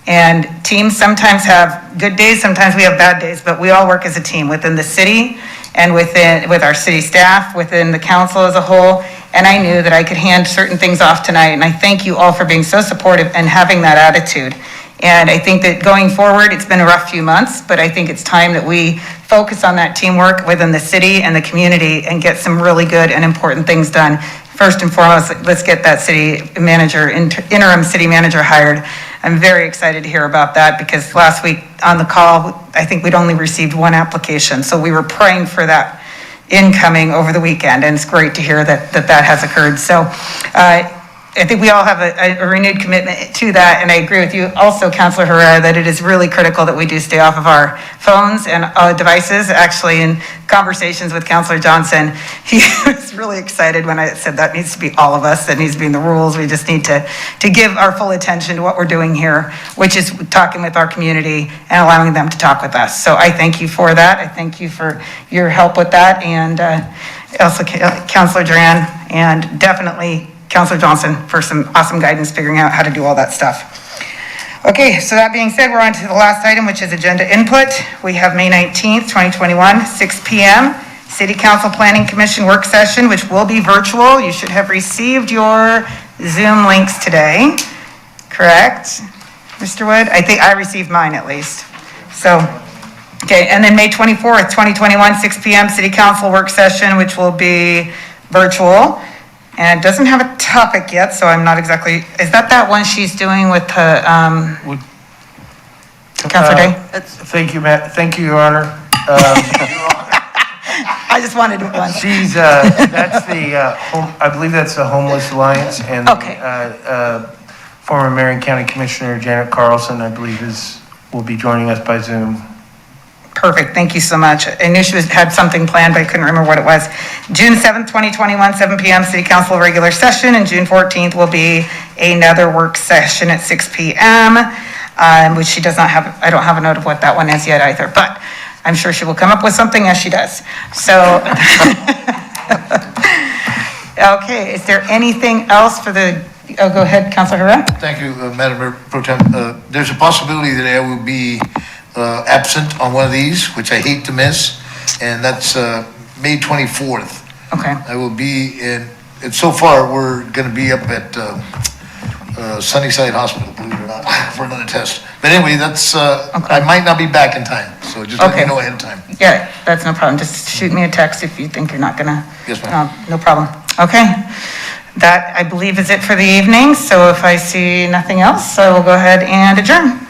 And teams sometimes have good days, sometimes we have bad days, but we all work as a team within the city and with our city staff, within the council as a whole. And I knew that I could hand certain things off tonight. And I thank you all for being so supportive and having that attitude. And I think that going forward, it's been a rough few months, but I think it's time that we focus on that teamwork within the city and the community and get some really good and important things done. First and foremost, let's get that city manager, interim city manager hired. I'm very excited to hear about that because last week on the call, I think we'd only received one application. So we were praying for that incoming over the weekend, and it's great to hear that has occurred. So I think we all have a renewed commitment to that, and I agree with you also, Councilor Herrera, that it is really critical that we do stay off of our phones and devices. Actually, in conversations with Councilor Johnson, he was really excited when I said that needs to be all of us, that needs to be in the rules. We just need to give our full attention to what we're doing here, which is talking with our community and allowing them to talk with us. So I thank you for that. I thank you for your help with that, and also Councilor Duran, and definitely Councilor Johnson for some awesome guidance figuring out how to do all that stuff. Okay, so that being said, we're on to the last item, which is agenda input. We have May 19th, 2021, 6 p.m. City Council Planning Commission work session, which will be virtual. You should have received your Zoom links today, correct, Mr. Wood? I think I received mine at least. So, okay, and then May 24th, 2021, 6 p.m. City Council work session, which will be virtual. And it doesn't have a topic yet, so I'm not exactly, is that one she's doing with the, Councilor Day? Thank you, Matt. Thank you, Your Honor. I just wanted one. She's, that's the, I believe that's the Homeless Alliance and Okay. former Marion County Commissioner Janet Carlson, I believe will be joining us by Zoom. Perfect, thank you so much. I knew she had something planned, but I couldn't remember what it was. June 7th, 2021, 7 PM, City Council regular session, and June 14th will be another work session at 6 PM, which she does not have, I don't have a note of what that one is yet either, but I'm sure she will come up with something as she does. So, okay, is there anything else for the, oh, go ahead, Councilor Herrera. Thank you, Madam Mayor Pro Tem. There's a possibility that I will be absent on one of these, which I hate to miss, and that's May 24th. Okay. I will be in, and so far, we're going to be up at Sunnyside Hospital, believe it or not, for another test. But anyway, that's, I might not be back in time, so just let me know ahead of time. Yeah, that's no problem. Just shoot me a text if you think you're not gonna. Yes, ma'am. No problem. Okay. That, I believe, is it for the evening. So if I see nothing else, I will go ahead and adjourn.